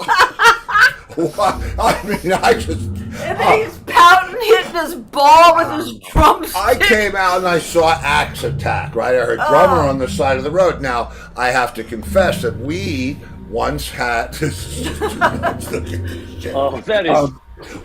I mean, I just. And then he's pouting, hitting his ball with his drumstick. I came out and I saw Axe Attack, right? I heard drummer on the side of the road. Now, I have to confess that we once had. Oh, that is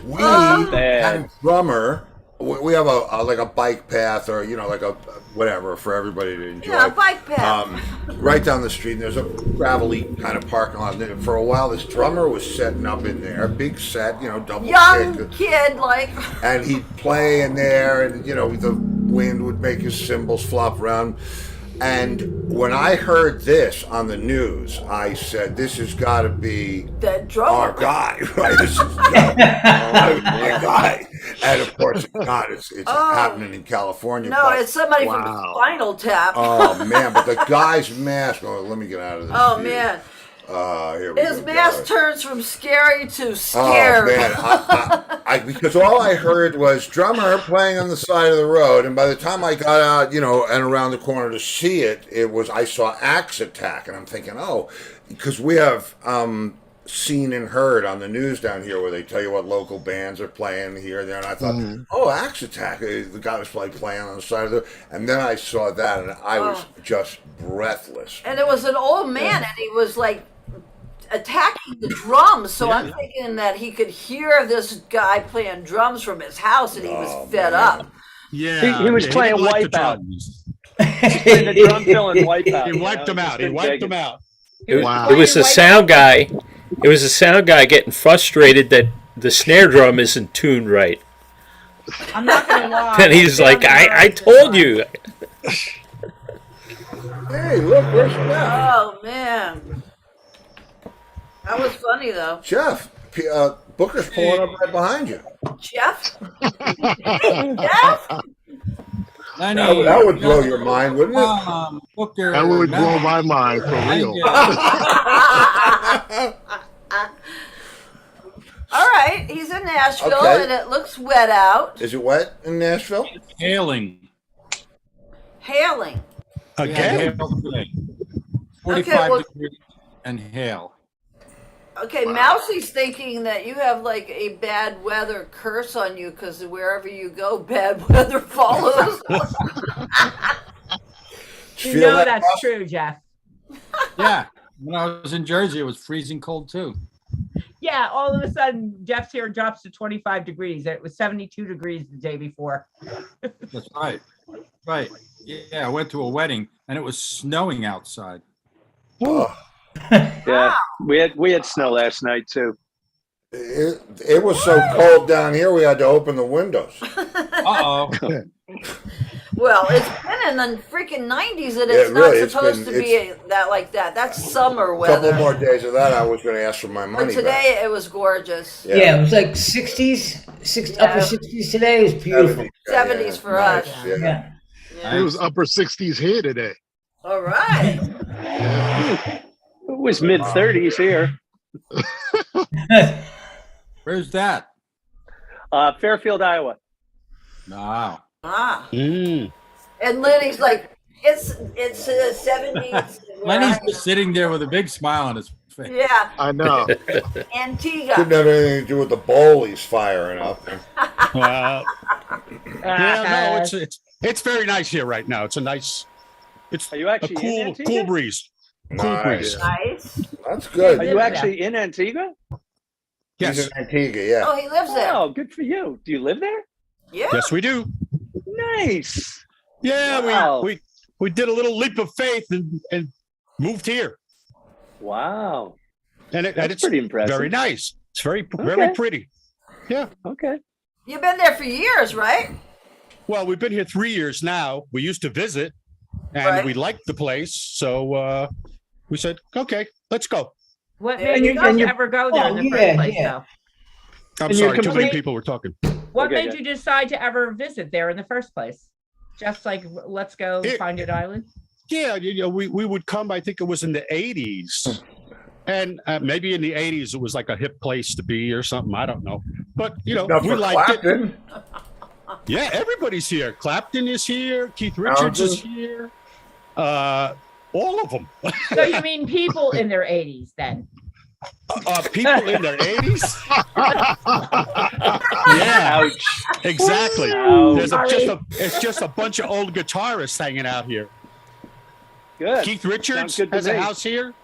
we had bad. a drummer. We have a like a bike path, or like a whatever for everybody to enjoy. Yeah, bike path. right down the street. And there's a gravelly kind of parking lot. And for a while, this drummer was setting up in there, big set, double Young kick. kid, like. And he'd play in there, and the wind would make his cymbals flop around. And when I heard this on the news, I said, "This has got to be that drummer. Our guy, right? This is my guy." And of course, it's not. It's happening in California. No, it's somebody from Spinal Tap. Oh man! But the guy's mask. Oh, let me get out of this. Oh man! Here we His go, mask guys. turns from scary to scared. Oh man! Because all I heard was drummer playing on the side of the road, and by the time I got out, and around the corner to see it, I saw Axe Attack, and I'm thinking, because we have seen and heard on the news down here where they tell you what local bands are playing here and there, and I thought, Axe Attack, the guy was playing on the side of the, and then I saw that, and I was just breathless. And it was an old man, and he was like attacking the drums, so I'm thinking that he could hear this guy playing drums from his house, and he was fed up. Yeah, he was playing like Wipeout. Playing the drum fill and Wipeout. He wiped them out. He wiped them out. It was a sound guy. It was a sound guy getting frustrated that the snare drum isn't tuned right. I'm not gonna lie. And he's like, I told you. Hey, look, where's Jeff? Oh man, that was funny though. Jeff, Booker's pulling up right behind you. Jeff? Hey, Jeff? That would blow your mind, wouldn't it? Booker, that would blow my mind for real. All right, he's in Nashville, Okay. and it looks wet out. Is it wet in Nashville? Hailing. Hailing. Again? Hail today. 45 Okay, well- degrees and hail. Okay, Mousie's thinking that you have like a bad weather curse on you because wherever you go, bad weather follows. You know that's true, Jeff. Yeah. When I was in Jersey, it was freezing cold too. Yeah, all of a sudden, Jeff's here drops to 25 degrees. It was 72 degrees the day before. That's right. Right. Yeah, I went to a wedding and it was snowing outside. Yeah, we had snow last night too. It was so cold down here, we had to open the windows. Uh-oh. Well, it's been in the freaking 90s, and Yeah, it's really, not it's supposed been- to be that like that. That's summer A weather. couple more days of that, I was going to ask for my But money today it was gorgeous. Yeah, it was like 60s, upper 60s today. It was beautiful. 70s for us. Yeah. It was upper 60s here today. All right. It was mid 30s here. Where's that? Fairfield, Iowa. Wow. Ah. Mm. And Lenny's like, it's 70s. Lenny's just sitting there with a big smile on his face. Yeah. I know. Antigua. Didn't have anything to do with the bowl he's firing up. Yeah, no, it's very nice here right now. It's a nice, Are you a actually in Antigua? cool breeze. Cool breeze. Nice. That's good. Are you actually in Antigua? Yes. He's in Antigua, yeah. Oh, he lives there. Oh, good for you. Do you live there? Yeah. Yes, we do. Nice. Yeah, Wow. we did a little leap of faith and moved here. Wow. And That's it's pretty impressive. very nice. It's very Okay. pretty. Yeah. Okay. You've been there for years, right? Well, we've been here 3 years now. We used to visit, and Right. we liked the place, so we said, "Okay, let's go." What And made you- you and guys you- ever go there in the Oh, first yeah, place, yeah. though? I'm And you're sorry, too many complete- people were talking. What Okay, made good. you decide to ever visit there in the first place? Just like, let's go It- find an island? Yeah, we would come. I think it was in the 80s, and maybe in the 80s it was like a hip place to be or something. I don't know, but Not we for liked it. Clapton. Yeah, everybody's here. Clapton is here. Keith Richards is here. All of them. So you mean people in their 80s then? People in their 80s. Yeah, exactly. It's just a bunch of old guitarists hanging out here. Good. Keith Sounds Richards good to has a me. house here.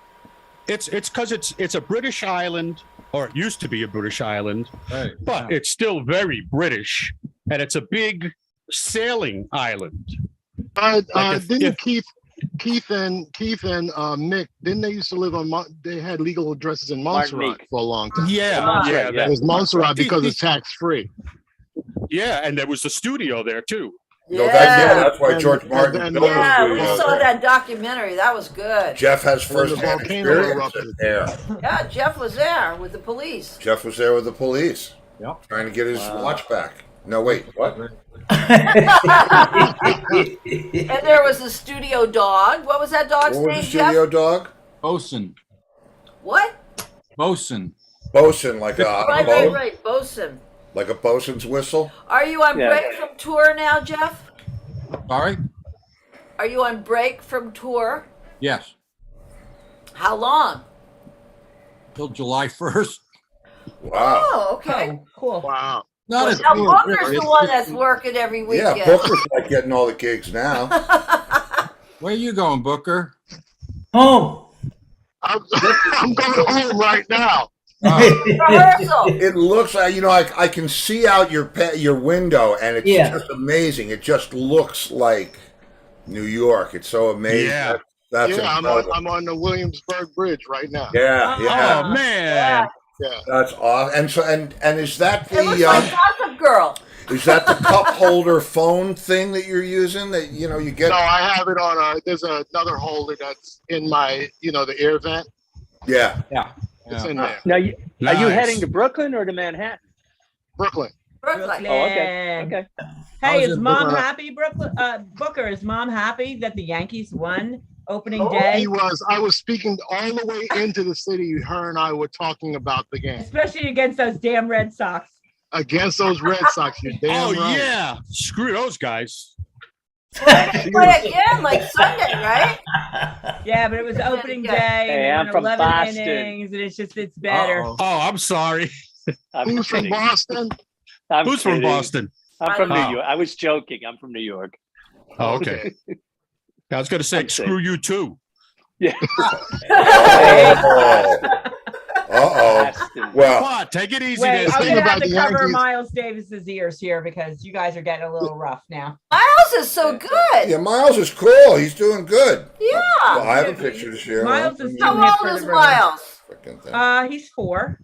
It's because it's a British island, or it used to be a British island, Right. but it's still very British, and it's a big sailing island. But Like if- didn't if- Keith and Mick, didn't they used to live on? They had legal addresses in Montserrat Martinique. for a long time. Yeah, yeah, It was Montserrat because it's tax free. yeah, and there was a studio there too. No, Yeah. that's why George Martin built Yeah, the we studio saw there. that documentary. That was good. Jeff has And then the first-hand volcano experience erupted. there. Yeah, Jeff was there with the police. Jeff was there with the police, Yep. trying to get his watch back. No, wait, what? And there was the studio dog. What was that dog's What was name, the studio Jeff? dog? Bosun. What? Bosun. Bosun, like a Right, boat, right. Bosun. like a bosun's whistle. Are you on Yeah. break from tour now, Jeff? Sorry? Are you on break from tour? Yes. How long? Till July 1st. Wow. Oh, okay. Oh, cool. Wow. Not as Now cool. Booker's the one that's working every Yeah, weekend. Booker's like getting all the gigs now. Where you going, Booker? Home. I'm going home right now. Rehearsal. It looks like, I can see out your window, and it's Yeah. just amazing. It just looks like New York. It's so amazing. Yeah. That's Yeah, incredible. I'm on the Williamsburg Bridge right now. Yeah, yeah. Oh man. Yeah. That's awesome. And so and is that It looks the like Gossip Girl. is that the cup holder phone thing that you're using that you get? No, I have it on there's another holder that's in my, the air vent. Yeah. Yeah. It's in there. Now, are you Nice. heading to Brooklyn or to Manhattan? Brooklyn. Brooklyn. Oh, okay. Okay. Hey, How's is it, mom Booker? happy, Brooklyn? Booker, is mom happy that the Yankees won opening Oh. day? I was speaking all the way into the city. Her and I were talking about the game Especially against those damn Red Sox. against those Red Sox. You damn Oh right. yeah. Screw those guys. Play again like Sunday, right? Yeah, but it was opening day. Hey, and they I'm won from 11 Boston. innings, and it's better. Uh-oh. Oh, I'm sorry. I'm Who's from kidding. Boston? I'm Who's from kidding. Boston? I'm from Oh. New York. I was joking. I'm from New York. Oh, okay. I was going to say, I'm screw you too. Yeah. Uh-oh. Boston. Well, Come on, take it easy Wait, there. I'm thing gonna have about to the cover Yankees- Miles Davis's ears here because you guys are getting a little rough now. Miles is so good. yeah, Miles is cool. He's doing good. Yeah. Well, I have a picture to share. Miles is How too hip old for is the room. Miles? Frickin' thing. He's 4.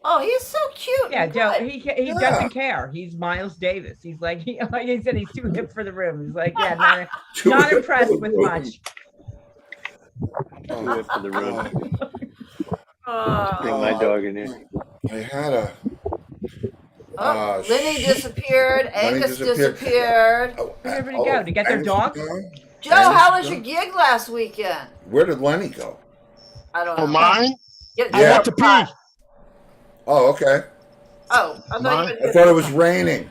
Oh, he's so cute. Yeah, and Joe. good. He Yeah. doesn't care. He's Miles Davis. He's like like he said, he's too hip for the room. He's like, yeah, Too not hip impressed for the with room. much. Too hip for the room. Oh. Bring my dog in here. I had a. Oh, Lenny disappeared. Lenny Angus disappeared. disappeared. Where'd everybody go? To get their Angus dogs? is gone? Joe, Angus how is was your gone? gig last weekend? Where did Lenny go? I don't know. Oh, mine? Get Yeah. Want to pee? Oh, okay. Oh, I thought Mine? you I thought it was raining.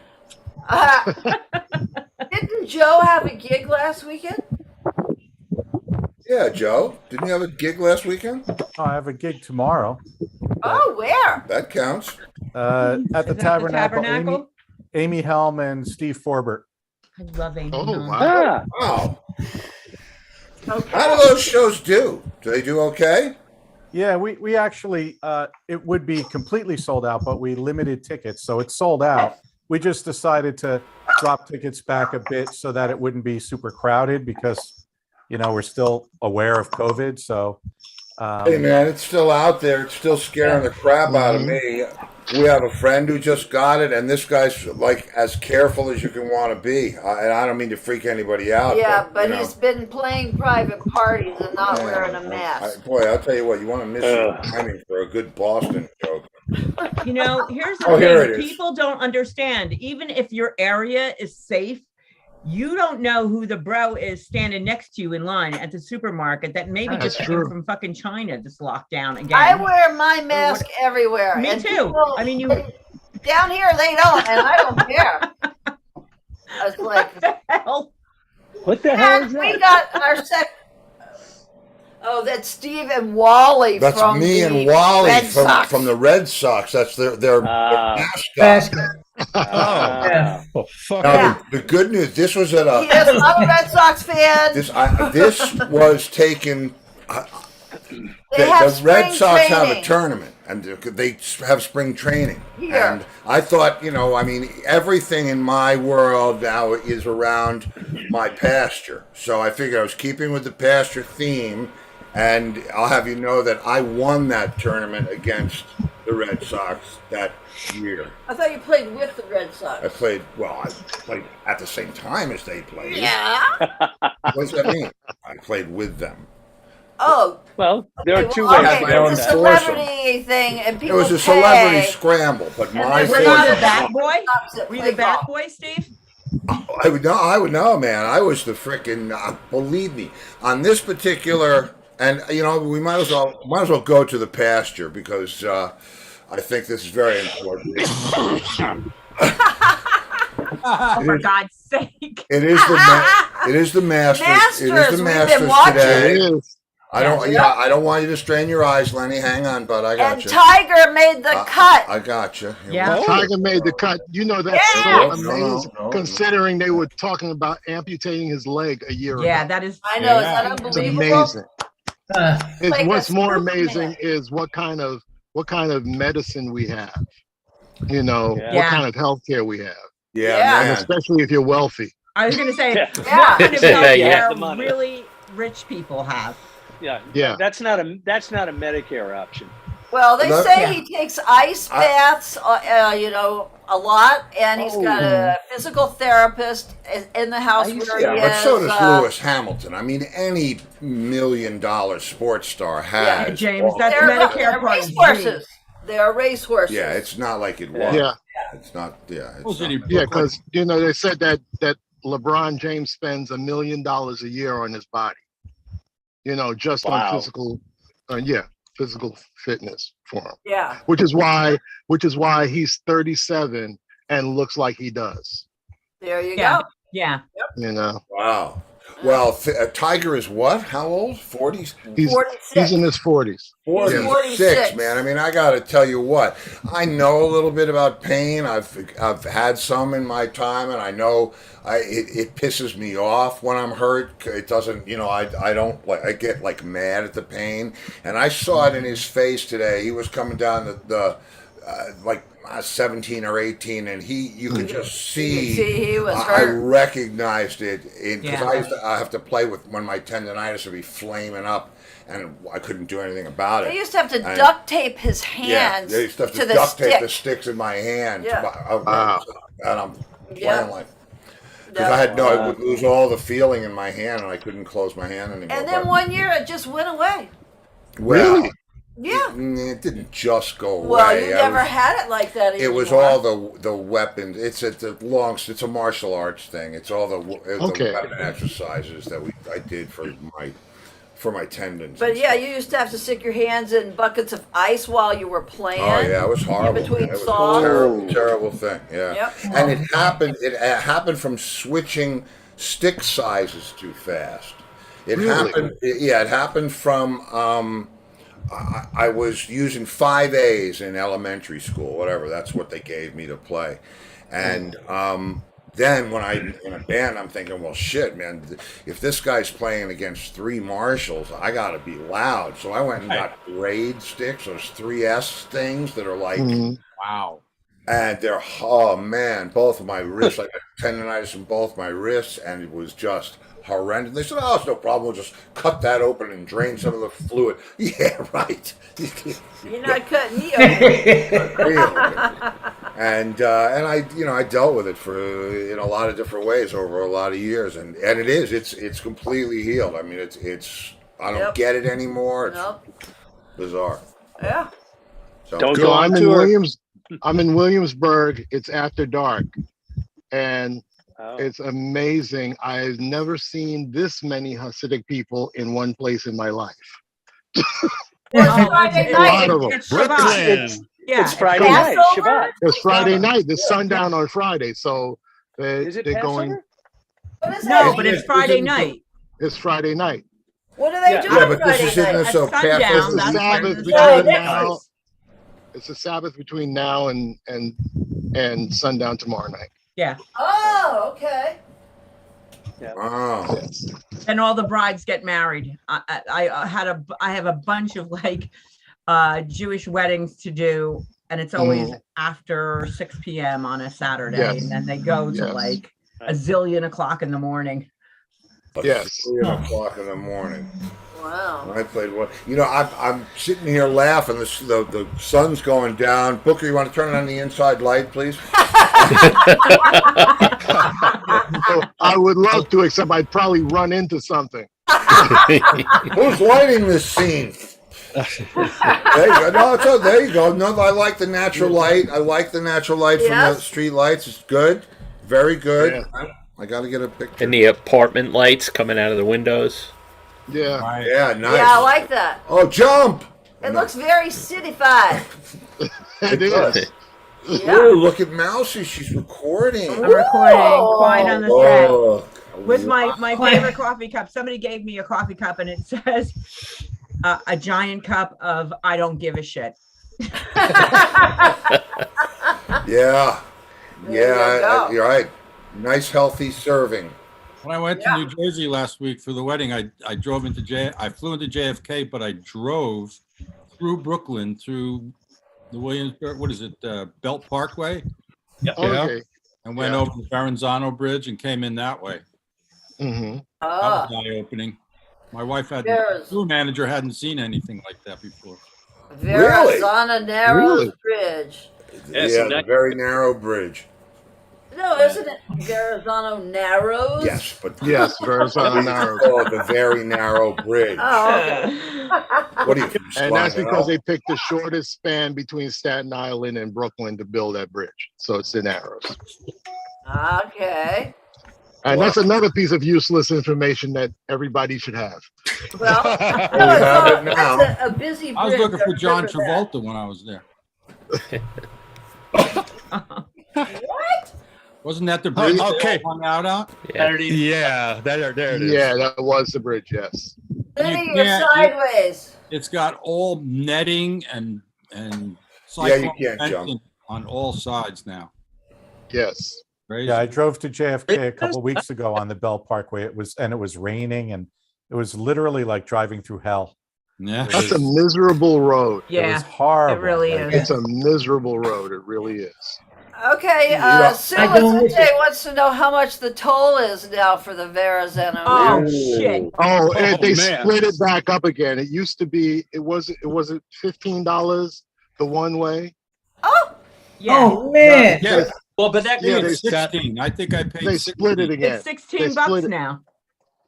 Didn't Joe have a gig last weekend? Yeah, Joe. Didn't you have a gig last weekend? Oh, I have a gig tomorrow Oh, where? That counts. at the Is it at the Tabernacle. Tabernacle? Amy Helm and Steve Forbert. I love Amy. Oh, Helm. wow. Ah, Wow. Okay. How do those shows do? Do they do okay? Yeah, we actually it would be completely sold out, but we limited tickets, so it's sold out. We just decided to drop tickets back a bit so that it wouldn't be super crowded because we're still aware of COVID. So Hey, man, it's still out there. It's still scaring the crap out of me. We have a friend who just got it, and this guy's like as careful as you can want to be. And I don't mean to freak anybody out. Yeah, but you know. he's been playing private parties and not Yeah, wearing a mask. boy, I'll tell you what, you want to miss your timing for a good Boston joke. Here's the Oh, here thing. it is. People don't understand. Even if your area is safe, you don't know who the bro is standing next to you in line at the supermarket that maybe That's just came true. from fucking China this lockdown again. I wear my mask everywhere. Me and too. people- I mean, you down here they don't, and I don't care. I was like, hell. what the hell is and we that? got our Oh, that's Steve and Wally That's from me the and Wally Red Sox. from the Red Sox. That's their mascot. Basket. Oh, oh fuck. Now, Yeah. the good news, this was at He is not a Red Sox fan. this was taken. They have The Red spring Sox have a training. tournament, and they have spring training. Here. And I thought, I mean, everything in my world now is around my pasture. So I figured I was keeping with the pasture theme, and I'll have you know that I won that tournament against the Red Sox that year. I thought you played with the Red Sox. I played at the same time as they played. Yeah. What does that mean? I played with them. Oh. Well, there are two okay, ways. it's a celebrity thing, and It people was a pay. celebrity scramble, but my Were you the bat boy? Were you the bat boy, Steve? I would know, man. I was the frickin' believe me, on this particular, and we might as well go to the pasture because I think this is very important. Oh, for God's sake! It is the Masters. It is the Masters today. I don't want you to strain your eyes, Lenny. Hang on, bud. I got and you. Tiger made the cut. I got you. Yeah, Tiger made the cut. That's so amazing, considering they were talking about amputating his leg a year ago. Yeah, that is. I know. Is that unbelievable? It's amazing. What's more amazing is what kind of medicine we have. What kind of healthcare we have. Yeah. And especially if you're wealthy. I was going to say, what kind of healthcare really rich people have. Yeah. That's not a Medicare option. Well, they say he takes ice baths, a lot, and he's got a physical therapist in the house where he is. But so does Lewis Hamilton. I mean, any $1 million sports star has. Yeah, James, that's Medicare part. Racehorses. They are racehorses. Yeah, it's not like it was. Yeah. It's not. Yeah. Because they said that LeBron James spends $1 million a year on his body. Just on physical fitness for him. Yeah. Which is why he's 37 and looks like he does. There you go. Yeah. Wow. Well, Tiger is what? How old? 40s? He's in his 40s. 46, man. I mean, I got to tell you what. I know a little bit about pain. I've had some in my time, and I know it pisses me off when I'm hurt. It doesn't, I don't like. I get like mad at the pain, and I saw it in his face today. He was coming down the 17 or 18, and you could just see he was I hurt. recognized it because I have to play with when my tendonitis would be flaming up, and I couldn't do anything about it. They used to have to duct tape his hands. They used to have to to the duct stick. tape the sticks in my hand. Wow. And I'm playing like because I would lose all the feeling in my hand, and I couldn't close my hand anymore. And then one year it just went away. Well, yeah. It didn't just go away. Well, you never had it like that anymore. It was all the weapons. It's a martial arts thing. It's all the weapon exercises that I did for my tendons. But yeah, you used to have to stick your hands in buckets of ice while you were playing. Oh yeah, it was horrible. In between it was songs. a terrible thing. Yeah. Yep. And it happened from switching stick sizes too fast. It happened from I was using 5As in elementary school, whatever. That's what they gave me to play. And then when I'm in a band, I'm thinking, well, shit, man, if this guy's playing against 3 marshals, I got to be loud. So I went and got grade sticks, those 3S things that are like, wow. And they're, oh man, both of my wrists, I got tendonitis in both my wrists, and it was just horrendous. They said, oh, it's no problem. We'll just cut that open and drain some of the fluid. Yeah, right. You're not cutting me open. And I dealt with it in a lot of different ways over a lot of years, and it's completely healed. I mean, I don't get it anymore. It's bizarre. Yeah. So Don't go on I'm tour. I'm in Williamsburg. It's after dark, and it's amazing. I've never seen this many Hasidic people in one place in my life. Friday night. It's Shabbat. It's Friday night. Shabbat. It's Friday night. There's sundown on Friday, so they're going. No, but it's Friday night. It's Friday night. What do they do Yeah, on but this Friday is night? so It's the Sabbath between now. It's the Sabbath between now and sundown tomorrow night. Yeah. Oh, okay. Oh. And all the brides get married. I have a bunch of Jewish weddings to do, and it's always after 6 p.m. on a Saturday, Yes. and then they go to Yes. like a zillion o'clock in the morning. Yes. 3:00 in the morning. Wow. I played one. You know, I'm sitting here laughing. The sun's going down. Booker, you want to turn on the inside light, please? I would love to, except I'd probably run into something. Who's lighting this scene? There you go. No, there you go. No, I like the natural light. I like the natural light from the street lights. It's good. Very good. Yeah. I got to get a picture. And the apartment lights coming out of the windows. Yeah. Yeah, nice. Yeah, I like that. Oh, jump! It looks very cityfied. It is. Oh, look at Mousy. She's recording. I'm recording Quiet on the Set Oh, with my favorite coffee cup. Somebody gave me a coffee cup, and it says a giant cup of I don't give a shit. Yeah. Yeah, you're right. Nice, healthy serving. When I went to New Jersey last week for the wedding, I drove into I flew into JFK, but I drove through Brooklyn through the Williamsburg, what is it, Belt Parkway? Yeah. Okay. And went over the Verrazano Bridge and came in that way. Mm-hmm. That was eye-opening. My wife had the tour manager hadn't seen anything like that before. Verrazano Narrows Bridge. Yeah, the very narrow bridge. No, isn't it Verrazano Narrows? Yes, but yes, Verrazano Narrows. Oh, the very narrow bridge. Oh, okay. What do you? And that's because they picked the shortest span between Staten Island and Brooklyn to build that bridge. So it's the Narrows. Okay. And that's another piece of useless information that everybody should have. Well, that's a busy bridge. I was looking for John Remember that. Travolta when I was there. What? Wasn't that the bridge? Okay. That hung out on? Yeah, there it is. Yeah, that was the bridge, yes. Sitting or sideways. It's got all netting and you cyclone can't fencing jump. on all sides now. Yes. Crazy. Yeah, I drove to JFK a couple weeks ago on the Bell Parkway. It was raining, and it was literally like driving through hell. Yeah, That's a miserable road. It was horrible. It really is. It's a miserable road. It really is. Okay, Sue wants to know how much the toll is now for the Verrazano. Oh, shit. Oh, and they man. split it back up again. It used to be. It was $15 the one way. Oh, yeah. Oh man. Yeah. Well, but that Yeah, was they- 16. I think I paid. They split it 16. again. It's They 16 split bucks it. now.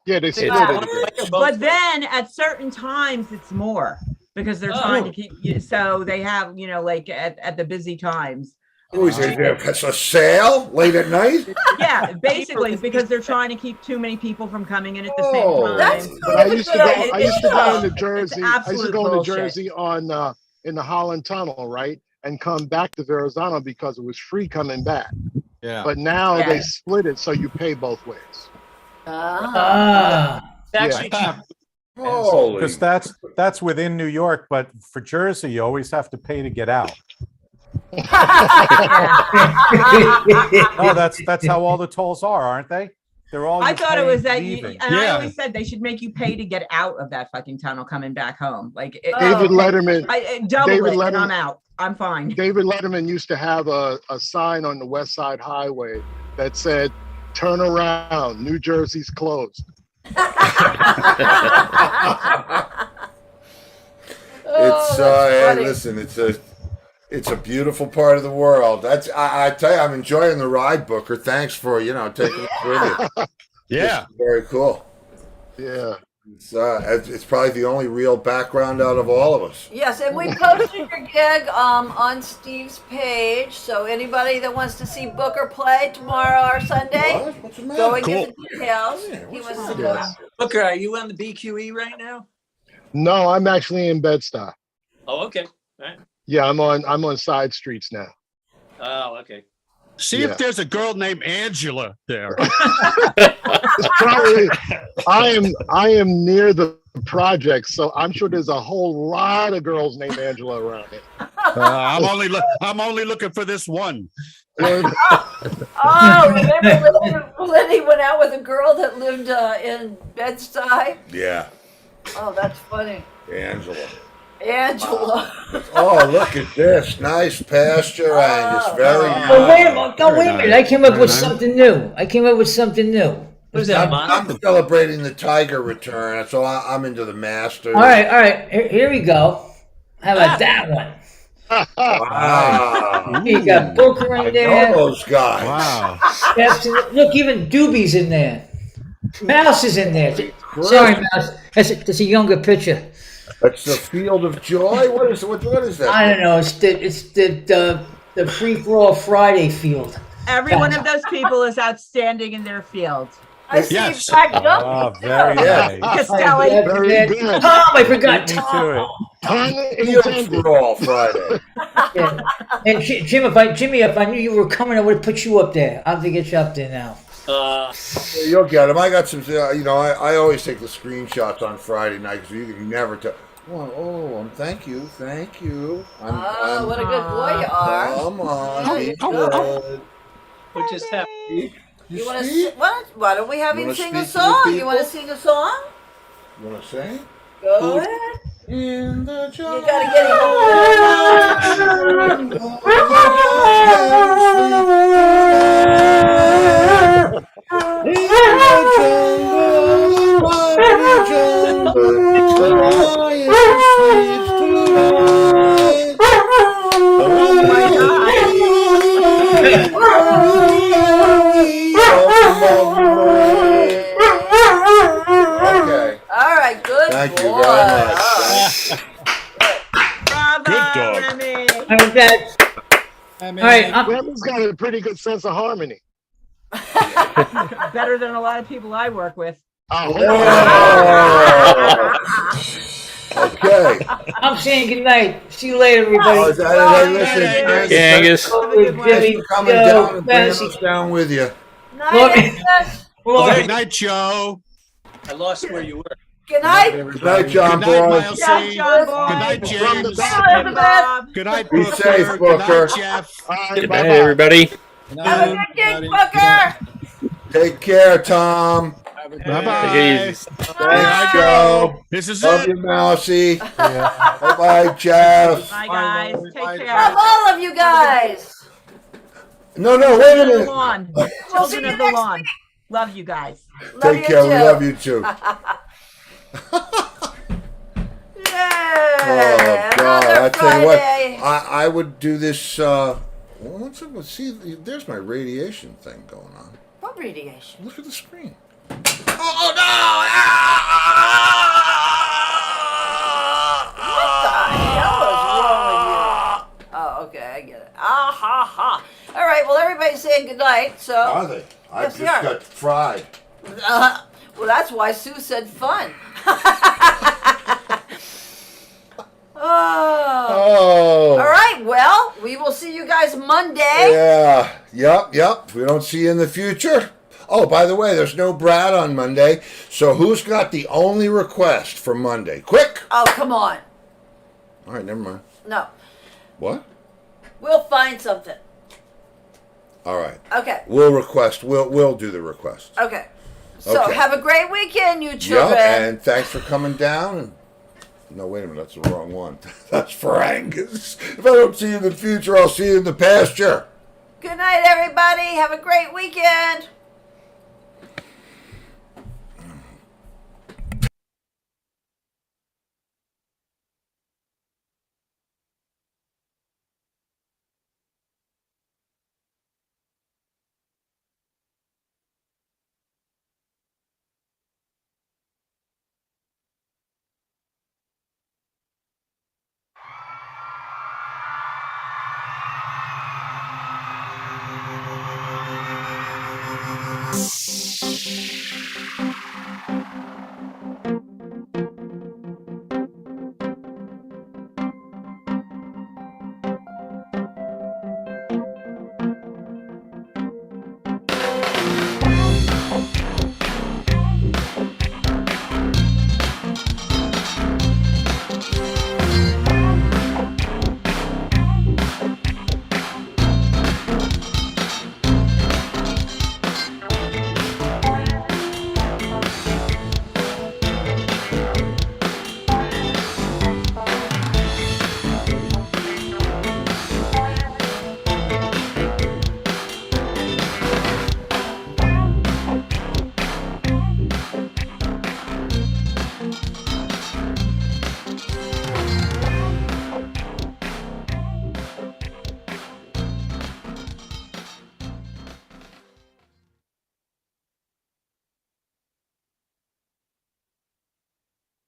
Yeah, they split Wow. it again. But then at certain times it's more because they're trying to keep you. So they have, like at the busy times. Oh, is there a sale late at night? Yeah, basically because they're trying to keep too many people from coming in at the same Oh. time. That's But I used to go. I used to go into It's Jersey. I used to absolute go into bullshit. Jersey on in the Holland Tunnel, right, and come back to Verrazano because it was free coming back. Yeah. But now Yeah. they split it so you pay both ways. Actually, Holy. Because that's within New York, but for Jersey, you always have to pay to get out. No, that's how all the tolls are, aren't they? They're all. I you thought it pay was that, leaving. and I Yeah. always said they should make you pay to get out of that fucking tunnel coming back home. Like David Letterman. double David it, and I'm Letterman- out. I'm fine. David Letterman used to have a sign on the West Side Highway that said, "Turn around, New Jersey's closed." It's that's funny. listen, it's a beautiful part of the world. That's I tell you, I'm enjoying the ride, Booker. Thanks for taking us with you. Yeah. It's very cool. Yeah. It's probably the only real background out of all of us. Yes, and we posted your gig on Steve's page, so anybody that wants to see Booker play tomorrow or Sunday, What? What's the matter? go and Cool. get the details. He wants to go. Yes. Booker, are you on the BQE right now? No, I'm actually in Bed-Stuy. Oh, okay. All right. Yeah, I'm on side streets now. Oh, okay. See Yeah. if there's a girl named Angela there. It's probably I am near the project, so I'm sure there's a whole lot of girls named Angela around here. I'm only looking for this one. Oh, remember Lenny went out with a girl that lived in Bed-Stuy? Yeah, Oh, that's funny. Angela. Angela. Oh, look at this. Nice pasture Angus. Very Oh, wait a nice. minute. Wait a minute. I came up with something new. What is that, I'm celebrating the tiger return, so I'm into the Masters. All right. Here we go. How about that one? Wow. You got Booker in there. know those guys. Wow. Look, even Doobie's in there. Mouse is in there. Sorry, Mouse. That's a younger picture. That's the Field of Joy. What is that? I don't know. It's the Free for All Friday field. Every one of those people is outstanding in their field. I see Yes. Black Oh, very Yeah. nice. Costelli. Very good. Tom, I forgot Beat me Tom. to it. Pun Field intended. for All Friday. Yeah. And Jimmy, if I knew you were coming, I would have put you up there. I'll have to get you up there now. You'll get them. I got some. I always take the screenshots on Friday night because you can never tell. Thank you. I'm what a good boy you are. Come on, Yeah, be you good. What just happened? You want to? speak? Why don't we have You him wanna sing a speak to the song? You want to people? sing a song? You want to sing? Go ahead. In the jungle. You gotta get him. Oh my God. Okay. All right, good Thank boy. you very much. Bravo, Good dog. Remy. All right, that's, all right. Remmy's got a pretty good sense of harmony. Better than a lot of people I work with. Oh, Okay. I'm saying good night. See you later, everybody. Oh, listen, Okay, Angus. With Thanks Jimmy, for coming Joe, down and bringing Bessie. us down with you. Night, Angus. Good night, Joe. I lost where you were. Good night. Good night, John Good night, Boy. Miles Yeah, C. John Boy. Good night, From the James. back. Elizabeth. Good night, Be Booker. safe, Good Booker. night, Jeff. all right, Good night, bye-bye. everybody. Good Have a night, good day, everybody. Booker. Take care, Tom. Bye-bye. Take it easy. Thanks, Joe. This is Love it. you, Mousy. Yeah. Bye-bye, Jeff. Bye, guys. Bye. Take Love care. all of you guys. No, wait a Children of the minute. lawn. We'll see Children you of the next lawn. week. Love you guys. Love Take you care. too. We love you too. Yay. Oh God! Another I tell you what, Friday. I would do this. See, there's my radiation thing going on. What radiation? Look at the screen. Oh no! What the hell is wrong with you? Oh, okay, I get it. Ah ha ha. All right, well, everybody's saying good night. So, Are they? I Yes, just they are. got fried. well, that's why Sue said fun. Oh. Oh. All right, well, we will see you guys Monday. Yeah. Yep. We don't see you in the future. Oh, by the way, there's no Brad on Monday. So who's got the only request for Monday? Quick. Oh, come on. All right, never mind. No, What? we'll find something. All right. Okay. We'll request. We'll do the request. Okay. So Okay. have a great weekend, you children. Yep, and thanks for coming down. No, wait a minute, that's the wrong one. That's for Angus. If I don't see you in the future, I'll see you in the pasture. Good night, everybody. Have a great weekend.